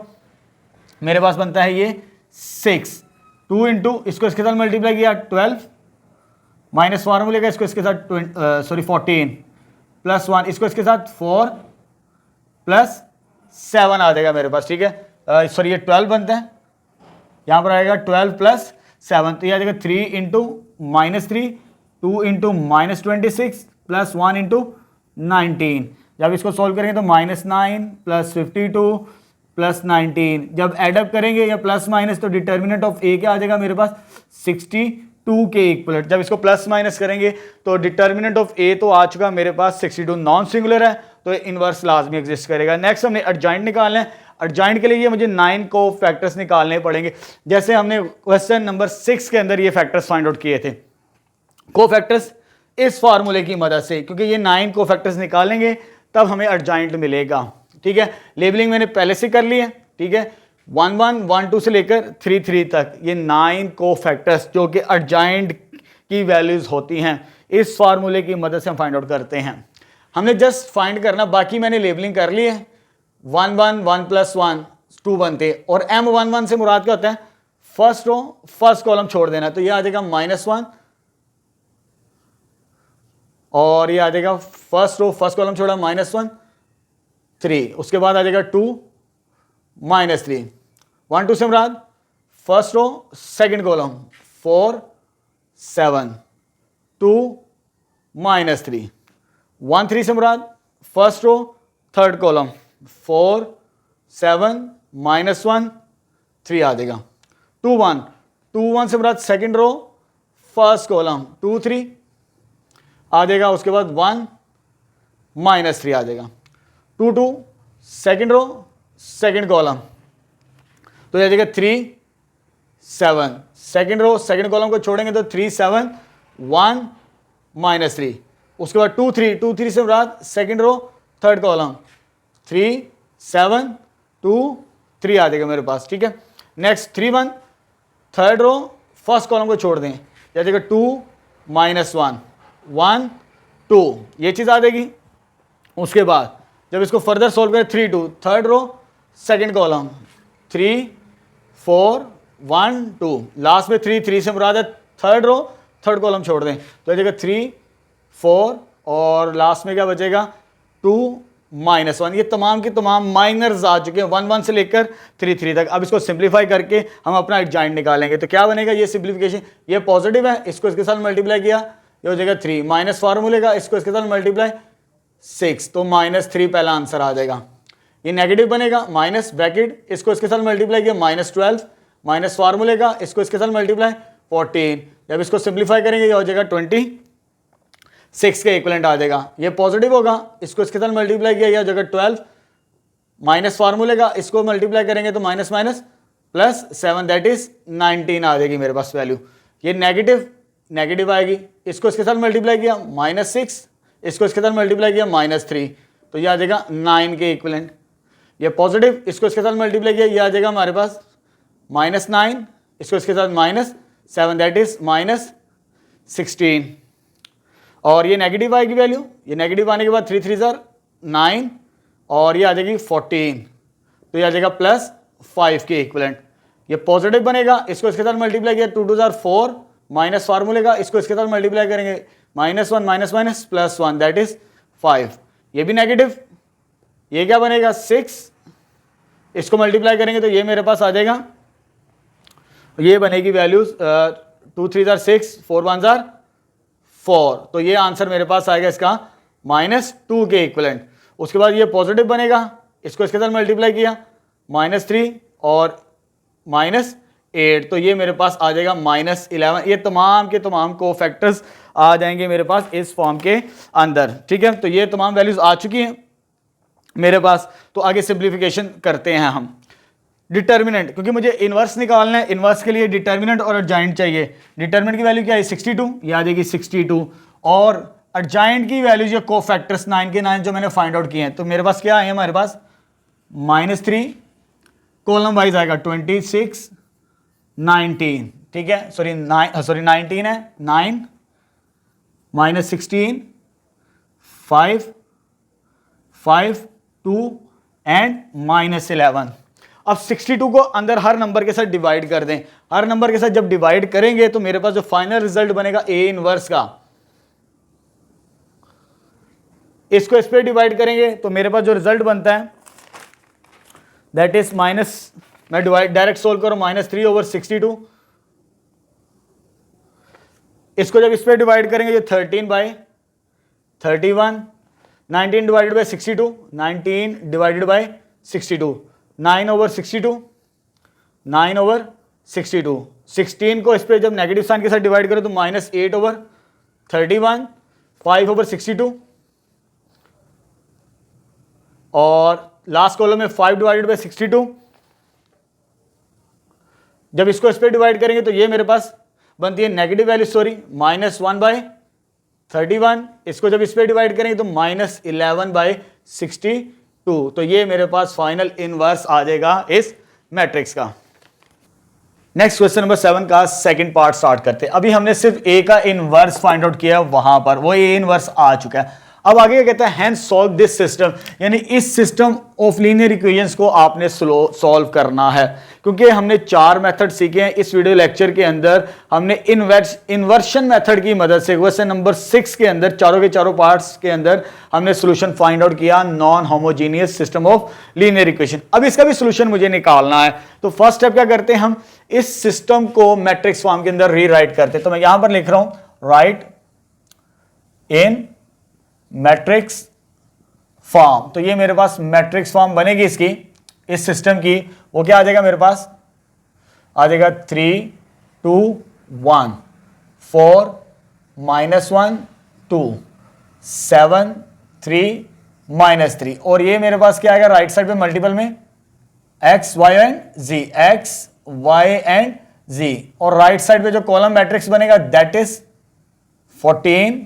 मेरे पास बनता है ये 6, 2 इंटू इसको इसके साथ मल्टीप्लाई किया 12 माइनस फार्मूले का, इसको इसके साथ 14 प्लस 1, इसको इसके साथ 4 प्लस 7 आ जाएगा मेरे पास, ठीक है। सॉरी ये 12 बनता है, यहाँ पर आएगा 12 प्लस 7, तो ये आ जाएगा 3 इंटू -3 2 इंटू -26 प्लस 1 इंटू 19। जब इसको सॉल्व करेंगे तो -9 प्लस 52 प्लस 19, जब एडअप करेंगे या प्लस माइनस तो डिटर्मिनेंट ऑफ ए क्या आ जाएगा मेरे पास 62 2 के इक्वलेंट। जब इसको प्लस माइनस करेंगे तो डिटर्मिनेंट ऑफ ए तो आ चुका मेरे पास 62 नॉन सिंगुलर है, तो इनवर्स लाजमी एग्जिस्ट करेगा। नेक्स्ट हमने एडजॉइंट निकालना है। एडजॉइंट के लिए मुझे 9 को फैक्टर्स निकालने पड़ेंगे, जैसे हमने क्वेश्चन नंबर 6 के अंदर ये फैक्टर्स फाइंड आउट किए थे। को फैक्टर्स इस फार्मूले की मदद से, क्योंकि ये 9 को फैक्टर्स निकालेंगे तब हमें एडजॉइंट मिलेगा। ठीक है, लेबलिंग मैंने पहले से कर ली है। ठीक है, 1 1 1 2 से लेकर 3 3 तक ये 9 को फैक्टर्स जो कि एडजॉइंट की वैल्यूज होती हैं, इस फार्मूले की मदद से हम फाइंड आउट करते हैं। हमने जस्ट फाइंड करना, बाकी मैंने लेबलिंग कर ली है। 1 1 1 + 1 2 बनते, और M11 से मुराद क्या होता है, फर्स्ट रो फर्स्ट कॉलम छोड़ देना, तो ये आ जाएगा -1, और ये आ जाएगा फर्स्ट रो फर्स्ट कॉलम छोड़ा -1 3, उसके बाद आ जाएगा 2 -3, 1 2 से मुराद फर्स्ट रो सेकंड कॉलम 4 7 2 -3, 1 3 से मुराद फर्स्ट रो थर्ड कॉलम 4 7 -1 3 आ जाएगा। 2 1 2 1 से मुराद सेकंड रो फर्स्ट कॉलम 2 3 आ जाएगा, उसके बाद 1 -3 आ जाएगा। 2 2 सेकंड रो सेकंड कॉलम, तो ये आ जाएगा 3 7, सेकंड रो सेकंड कॉलम को छोड़ेंगे तो 3 7 1 -3, उसके बाद 2 3 से मुराद सेकंड रो थर्ड कॉलम 3 7 2 3 आ जाएगा मेरे पास। ठीक है, next 3 1 third row first column को छोड़ दें, आ जाएगा 2 -1 1 2, ये चीज़ आ जाएगी। उसके बाद जब इसको फर्दर सोल्व करें 3 2 third row second column 3 4 1 2, last में 3 3 से मुराद है थर्ड रो थर्ड कॉलम छोड़ दें, तो आ जाएगा 3 4, और लास्ट में क्या बचेगा 2 -1। ये तमाम के तमाम माइनर्स आ चुके हैं 1 1 से लेकर 3 3 तक। अब इसको सिंप्लीफाई करके हम अपना एडजॉइंट निकालेंगे, तो क्या बनेगा, ये सिंप्लीफिकेशन, ये पॉजिटिव है, इसको इसके साथ मल्टीप्लाई किया, ये हो जाएगा 3 माइनस फार्मूले का, इसको इसके साथ मल्टीप्लाई 6, तो -3 पहला आंसर आ जाएगा। ये नेगेटिव बनेगा, माइनस ब्रैकेट, इसको इसके साथ मल्टीप्लाई किया -12 माइनस फार्मूले का, इसको इसके साथ मल्टीप्लाई 14, जब इसको सिंप्लीफाई करेंगे ये हो जाएगा 26 के इक्वलेंट आ जाएगा। ये पॉजिटिव होगा, इसको इसके साथ मल्टीप्लाई किया, यह हो जाएगा 12 माइनस फार्मूले का, इसको मल्टीप्लाई करेंगे तो minus minus plus 7 that is 19 आ जाएगी मेरे पास वैल्यू। ये नेगेटिव आएगी, इसको इसके साथ मल्टीप्लाई किया -6, इसको इसके साथ मल्टीप्लाई किया -3, तो ये आ जाएगा 9 के इक्वलेंट। ये पॉजिटिव, इसको इसके साथ मल्टीप्लाई किया, ये आ जाएगा हमारे पास -9, इसको इसके साथ -7 दैट इज -16, और ये नेगेटिव आएगी वैल्यू, ये नेगेटिव आने के बाद 3 3 9, और ये आ जाएगी 14, तो ये आ जाएगा +5 के इक्वलेंट। ये पॉजिटिव बनेगा, इसको इसके साथ मल्टीप्लाई किया 2 2 4 माइनस फार्मूले का, इसको इसके साथ मल्टीप्लाई करेंगे -1 माइनस माइनस +1 दैट इज 5। ये भी नेगेटिव, ये क्या बनेगा 6, इसको मल्टीप्लाई करेंगे तो ये मेरे पास आ जाएगा, ये बनेगी वैल्यूज 2 3 6 4 1 4, तो ये आंसर मेरे पास आएगा इसका -2 के इक्वलेंट। उसके बाद ये पॉजिटिव बनेगा, इसको इसके साथ मल्टीप्लाई किया -3 और -8, तो ये मेरे पास आ जाएगा -11। ये तमाम के तमाम को फैक्टर्स आ जाएंगे मेरे पास इस फॉर्म के अंदर। ठीक है, तो ये तमाम वैल्यूज आ चुकी हैं मेरे पास। तो आगे सिंप्लीफिकेशन करते हैं हम। डिटर्मिनेंट, क्योंकि मुझे इन्वर्स निकालना है, इन्वर्स के लिए डिटर्मिनेंट और एडजॉइंट चाहिए। डिटर्मिनेंट की वैल्यू क्या है 62, ये आ जाएगी 62, और एडजॉइंट की वैल्यू जो को फैक्टर्स 9 के 9 जो मैंने फाइंड आउट किए हैं, तो मेरे पास क्या है, हमारे पास -3 कॉलम वाइज आएगा 26 19, ठीक है, सॉरी 19 है 9 -16 5 5 2 एंड -11। अब 62 को अंदर हर नंबर के साथ डिवाइड कर दें। हर नंबर के साथ जब डिवाइड करेंगे तो मेरे पास जो फाइनल रिजल्ट बनेगा ए इनवर्स का, इसको इस पे डिवाइड करेंगे तो मेरे पास जो रिजल्ट बनता है दैट इज मैं डायरेक्ट सोल्व करूं -3/62। इसको जब इस पे डिवाइड करेंगे ये 13/31, 19 डिवाइडेड बाय 62, 19 डिवाइडेड बाय 62, 9/62, 9/62, 16 को इस पे जब नेगेटिव साइन के साथ डिवाइड करो तो -8/31, 5/62, और लास्ट कॉलम में 5 डिवाइडेड बाई 62। जब इसको इस पे डिवाइड करेंगे तो ये मेरे पास बनती है नेगेटिव वैल्यू, सॉरी, -1/31। इसको जब इस पे डिवाइड करेंगे तो -11/62। तो ये मेरे पास फाइनल इनवर्स आ जाएगा इस मैट्रिक्स का। नेक्स्ट क्वेश्चन नंबर 7 का सेकंड पार्ट स्टार्ट करते हैं। अभी हमने सिर्फ ए का इनवर्स फाइंड आउट किया, वहां पर वो ए इनवर्स आ चुका है। अब आगे कहता है हैंस सॉल्व दिस सिस्टम, यानी इस सिस्टम ऑफ लीनियर इक्वेशंस को आपने सॉल्व करना है, क्योंकि हमने 4 मेथड सीखे हैं इस वीडियो लेक्चर के अंदर। हमने इन्वर्शन मेथड की मदद से क्वेश्चन नंबर 6 के अंदर चारों के चारों पार्ट्स के अंदर हमने सोल्यूशन फाइंड आउट किया non homogeneous system of linear equation. अब इसका भी सोल्यूशन मुझे निकालना है, तो फर्स्ट स्टेप क्या करते हैं, हम इस सिस्टम को मैट्रिक्स फॉर्म के अंदर रीराइट करते हैं। तो मैं यहां पर लिख रहा हूं राइट इन मैट्रिक्स फॉर्म। तो ये मेरे पास मैट्रिक्स फॉर्म बनेगी इसकी, इस सिस्टम की। वो क्या आ जाएगा मेरे पास, आ जाएगा 3 2 1 4 -1 2 7 3 -3, और ये मेरे पास क्या आएगा राइट साइड पे मल्टीपल में x y and z, x y and z, और राइट साइड पे जो कॉलम मैट्रिक्स बनेगा दैट इज 14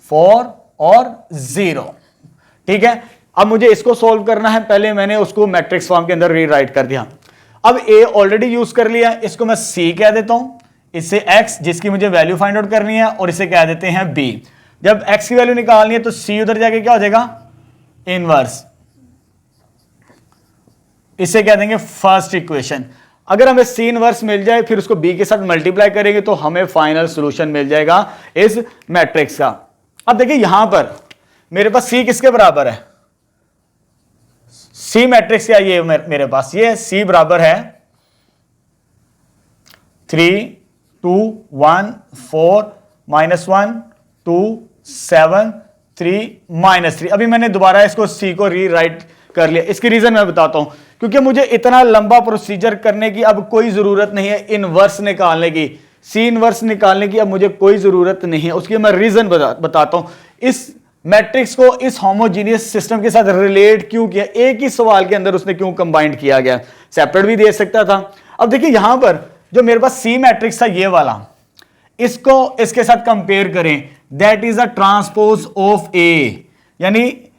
4 और 0। ठीक है, अब मुझे इसको सॉल्व करना है, पहले मैंने उसको मैट्रिक्स फॉर्म के अंदर रीराइट कर दिया। अब ए ऑलरेडी यूज कर लिया, इसको मैं सी कह देता हूं, इससे एक्स जिसकी मुझे वैल्यू फाइंड आउट करनी है, और इसे कह देते हैं बी। जब एक्स की वैल्यू निकालनी है तो सी उधर जाके क्या हो जाएगा इनवर्स, इसे कह देंगे फर्स्ट इक्वेशन। अगर हमें सी इनवर्स मिल जाए फिर उसको बी के साथ मल्टीप्लाई करेंगे तो हमें फाइनल सॉल्यूशन मिल जाएगा इस मैट्रिक्स का। अब देखिए यहां पर मेरे पास सी किसके बराबर है, सी मैट्रिक्स क्या, ये मेरे पास ये सी बराबर है 3 2 1 4 -1 2 7 3 -3। अभी मैंने दोबारा इसको सी को रीराइट कर लिया, इसकी रीजन मैं बताता हूं, क्योंकि मुझे इतना लंबा प्रोसीजर करने की अब कोई जरूरत नहीं है, इनवर्स निकालने की, सी इनवर्स निकालने की अब मुझे कोई जरूरत नहीं है। उसकी मैं रीजन बताता हूं, इस मैट्रिक्स को इस होमोजीनियस सिस्टम के साथ रिलेट क्यों किया, एक ही सवाल के अंदर उसने क्यों कंबाइंड किया गया, सेपरेट भी दे सकता था। अब देखिए यहां पर जो मेरे पास सी मैट्रिक्स था ये वाला, इसको इसके साथ कंपेयर करें, that is a transpose of A, यानी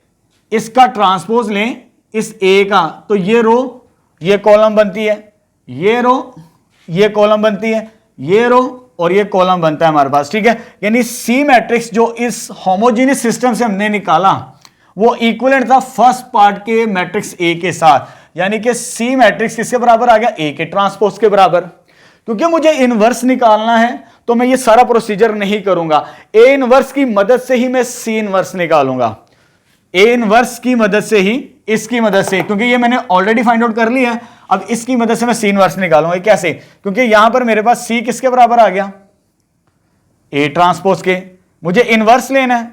इसका ट्रांसपोज लें इस ए का, तो ये रो ये कॉलम बनती है, ये रो ये कॉलम बनती है, ये रो और ये कॉलम बनता है हमारे पास। ठीक है, यानी सी मैट्रिक्स जो इस होमोजेनियस सिस्टम से हमने निकाला वो इक्विवेलेंट था फर्स्ट पार्ट के मैट्रिक्स ए के साथ, यानी कि सी मैट्रिक्स किसके बराबर आ गया, ए के ट्रांसपोज के बराबर। क्योंकि मुझे इनवर्स निकालना है तो मैं ये सारा प्रोसीजर नहीं करूंगा, ए इनवर्स की मदद से ही मैं सी इनवर्स निकालूंगा, ए इनवर्स की मदद से ही, इसकी मदद से, क्योंकि ये मैंने ऑलरेडी फाइंड आउट कर लिया है, अब इसकी मदद से मैं सी इनवर्स निकालूंगा। कैसे, क्योंकि यहां पर मेरे पास सी किसके बराबर आ गया, ए ट्रांसपोज के, मुझे इनवर्स लेना है,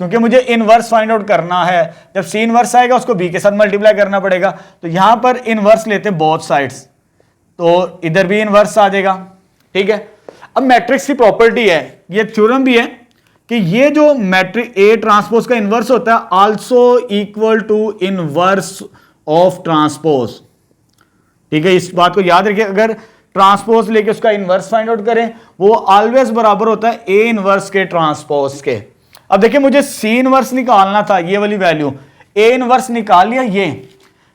क्योंकि मुझे इनवर्स फाइंड आउट करना है। जब सी इनवर्स आएगा उसको बी के साथ मल्टीप्लाई करना पड़ेगा, तो यहां पर इनवर्स लेते हैं बोथ साइड्स, तो इधर भी इनवर्स आ जाएगा। ठीक है, अब मैट्रिक्स की प्रॉपर्टी है, ये थ्योरम भी है कि ये जो मैट्रिक्स ए ट्रांसपोज का इनवर्स होता है also equal to inverse of transpose. ठीक है, इस बात को याद रखिए, अगर ट्रांसपोज लेके उसका इनवर्स फाइंड आउट करें वो ऑलवेज बराबर होता है ए इनवर्स के ट्रांसपोज के। अब देखिए मुझे सी इनवर्स निकालना था, ये वाली वैल्यू, ए इनवर्स निकाल लिया ये।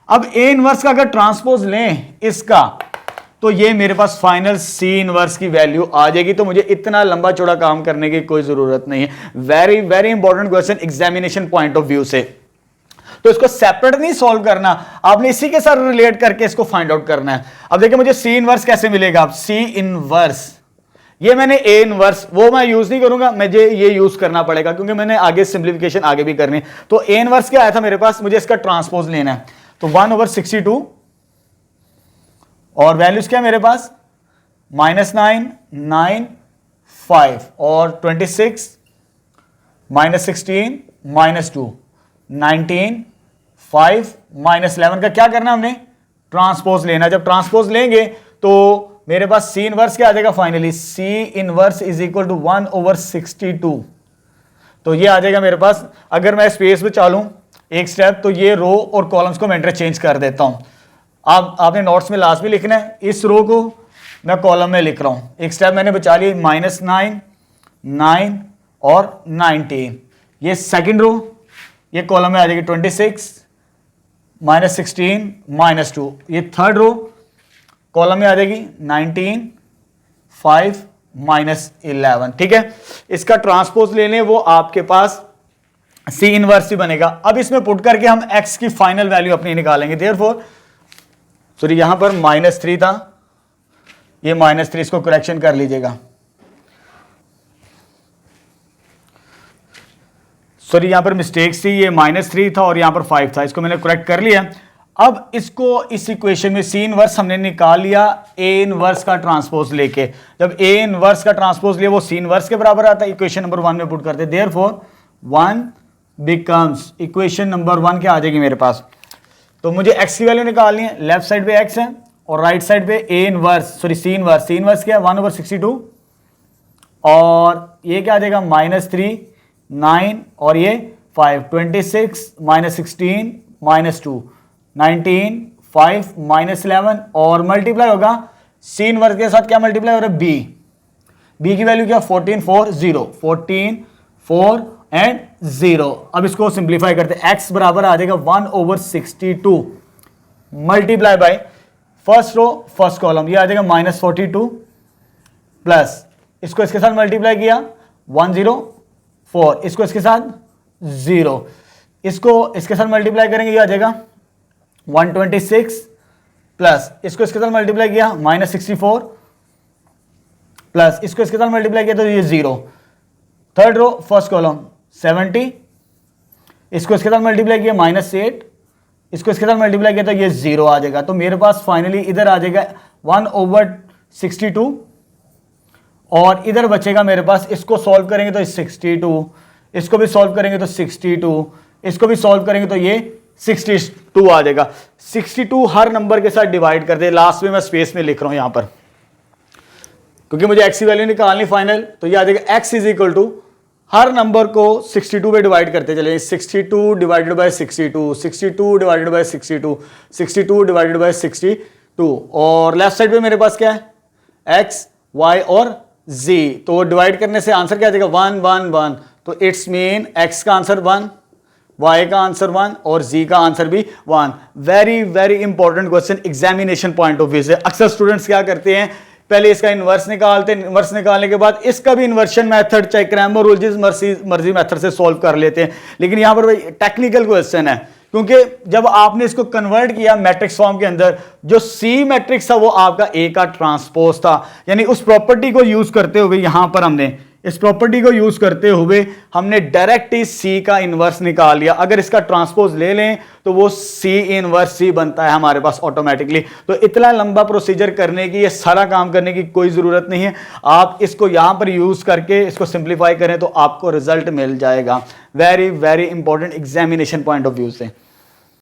अब ए इनवर्स का अगर ट्रांसपोज लें इसका, तो ये मेरे पास फाइनल सी इनवर्स की वैल्यू आ जाएगी, तो मुझे इतना लंबा चौड़ा काम करने की कोई जरूरत नहीं है। Very very important question examination point of view से। तो इसको सेपरेट नहीं सॉल्व करना, आपने इसी के साथ रिलेट करके इसको फाइंड आउट करना है। अब देखिए मुझे सी इनवर्स कैसे मिलेगा, अब सी इनवर्स, ये मैंने ए इनवर्स वो मैं यूज नहीं करूंगा, मुझे ये यूज करना पड़ेगा क्योंकि मैंने आगे सिंप्लीफिकेशन आगे भी करनी है। तो ए इनवर्स क्या आया था मेरे पास, मुझे इसका ट्रांसपोज लेना है, तो 1/62 और वैल्यूज क्या मेरे पास -9 9 5 और 26 -16 -2 19 5 -11 का क्या करना हमने ट्रांसपोज लेना। जब ट्रांसपोज लेंगे तो मेरे पास सी इनवर्स क्या आ जाएगा finally, C inverse is equal to 1/62। तो ये आ जाएगा मेरे पास। अगर मैं स्पेस में चालूं एक स्टेप, तो ये रो और कॉलम्स को मैं इंटरचेंज कर देता हूं। आपने नोट्स में लास्ट में लिखना है, इस रो को मैं कॉलम में लिख रहा हूं। एक स्टेप मैंने बचा लिया, -9, 9 और 19। ये सेकंड रो, ये कॉलम में आ जाएगी 26, -16, -2। ये थर्ड रो कॉलम में आ जाएगी 19, 5, -11। ठीक है, इसका ट्रांसपोज ले लें, वो आपके पास सी इनवर्स ही बनेगा। अब इसमें पुट करके हम x की फाइनल वैल्यू अपनी निकालेंगे। देयरफॉर सॉरी, यहां पर -3 था, ये -3, इसको करेक्शन कर लीजिएगा। सॉरी, यहां पर मिस्टेक थी, ये -3 था और यहां पर 5 था, इसको मैंने करेक्ट कर लिया। अब इसको इस इक्वेशन में सी इनवर्स हमने निकाल लिया ए इनवर्स का ट्रांसपोज लेके। जब ए इनवर्स का ट्रांसपोज लिया वो सी इनवर्स के बराबर आता है, इक्वेशन नंबर 1 में पुट करते। देयरफॉर 1 बिकम्स, इक्वेशन नंबर 1 क्या आ जाएगी मेरे पास। तो मुझे x की वैल्यू निकालनी है, लेफ्ट साइड पे x है और राइट साइड पे A inverse, sorry C inverse. C inverse क्या है 1/62 और ये क्या आ जाएगा -3, 9 और ये 5, 26 -16 -2, 19, 5 -11 और मल्टीप्लाई होगा सी इनवर्स के साथ, क्या मल्टीप्लाई हो रहा है b की वैल्यू क्या 14, 4, 0, 14, 4 एंड 0। अब इसको सिंप्लीफाई करते हैं, x बराबर आ जाएगा 1/62 multiply by first row first column, ये आ जाएगा -42 प्लस इसको इसके साथ मल्टीप्लाई किया 104, इसको इसके साथ 0, इसको इसके साथ मल्टीप्लाई करेंगे, ये आ जाएगा 126 प्लस इसको इसके साथ मल्टीप्लाई किया -64 प्लस इसको इसके साथ मल्टीप्लाई किया तो ये 0। थर्ड रो फर्स्ट कॉलम 70, इसको इसके साथ मल्टीप्लाई किया -8, इसको इसके साथ मल्टीप्लाई किया तो ये 0 आ जाएगा। तो मेरे पास फाइनली इधर आ जाएगा 1/62 और इधर बचेगा मेरे पास, इसको सॉल्व करेंगे तो 62, इसको भी सॉल्व करेंगे तो 62, इसको भी सॉल्व करेंगे तो ये 62 आ जाएगा। 62 हर नंबर के साथ डिवाइड कर दे, लास्ट में मैं स्पेस में लिख रहा हूं यहां पर क्योंकि मुझे x की वैल्यू निकालनी फाइनल। तो ये आ जाएगा x इज इक्वल टू, हर नंबर को 62 पे डिवाइड करते चले, 62 divided by 62, 62 divided by 62, 62 divided by 62 और लेफ्ट साइड पे मेरे पास क्या है x, y और z। तो डिवाइड करने से आंसर क्या आ जाएगा 1 1 1। तो इट्स मीन x का आंसर 1, y का आंसर 1 और z का आंसर भी 1। Very very important question examination point of view से। अक्सर स्टूडेंट्स क्या करते हैं, पहले इसका इन्वर्स निकालते हैं, इन्वर्स निकालने के बाद इसका भी इन्वर्शन मेथड चाहे क्रैमर रूल जिस मर्जी मेथड से सॉल्व कर लेते हैं। लेकिन यहां पर भाई टेक्निकल क्वेश्चन है, क्योंकि जब आपने इसको कन्वर्ट किया मैट्रिक्स फॉर्म के अंदर, जो सी मैट्रिक्स था वो आपका ए का ट्रांसपोज था। यानी उस प्रॉपर्टी को यूज करते हुए यहां पर हमने इस प्रॉपर्टी को यूज करते हुए हमने डायरेक्ट ही सी का इनवर्स निकाल लिया। अगर इसका ट्रांसपोज ले लें तो वो सी इनवर्स सी बनता है हमारे पास ऑटोमेटिकली। तो इतना लंबा प्रोसीजर करने की, ये सारा काम करने की कोई जरूरत नहीं है। आप इसको यहां पर यूज करके इसको सिंप्लीफाई करें तो आपको रिजल्ट मिल जाएगा। Very very important examination point of view से।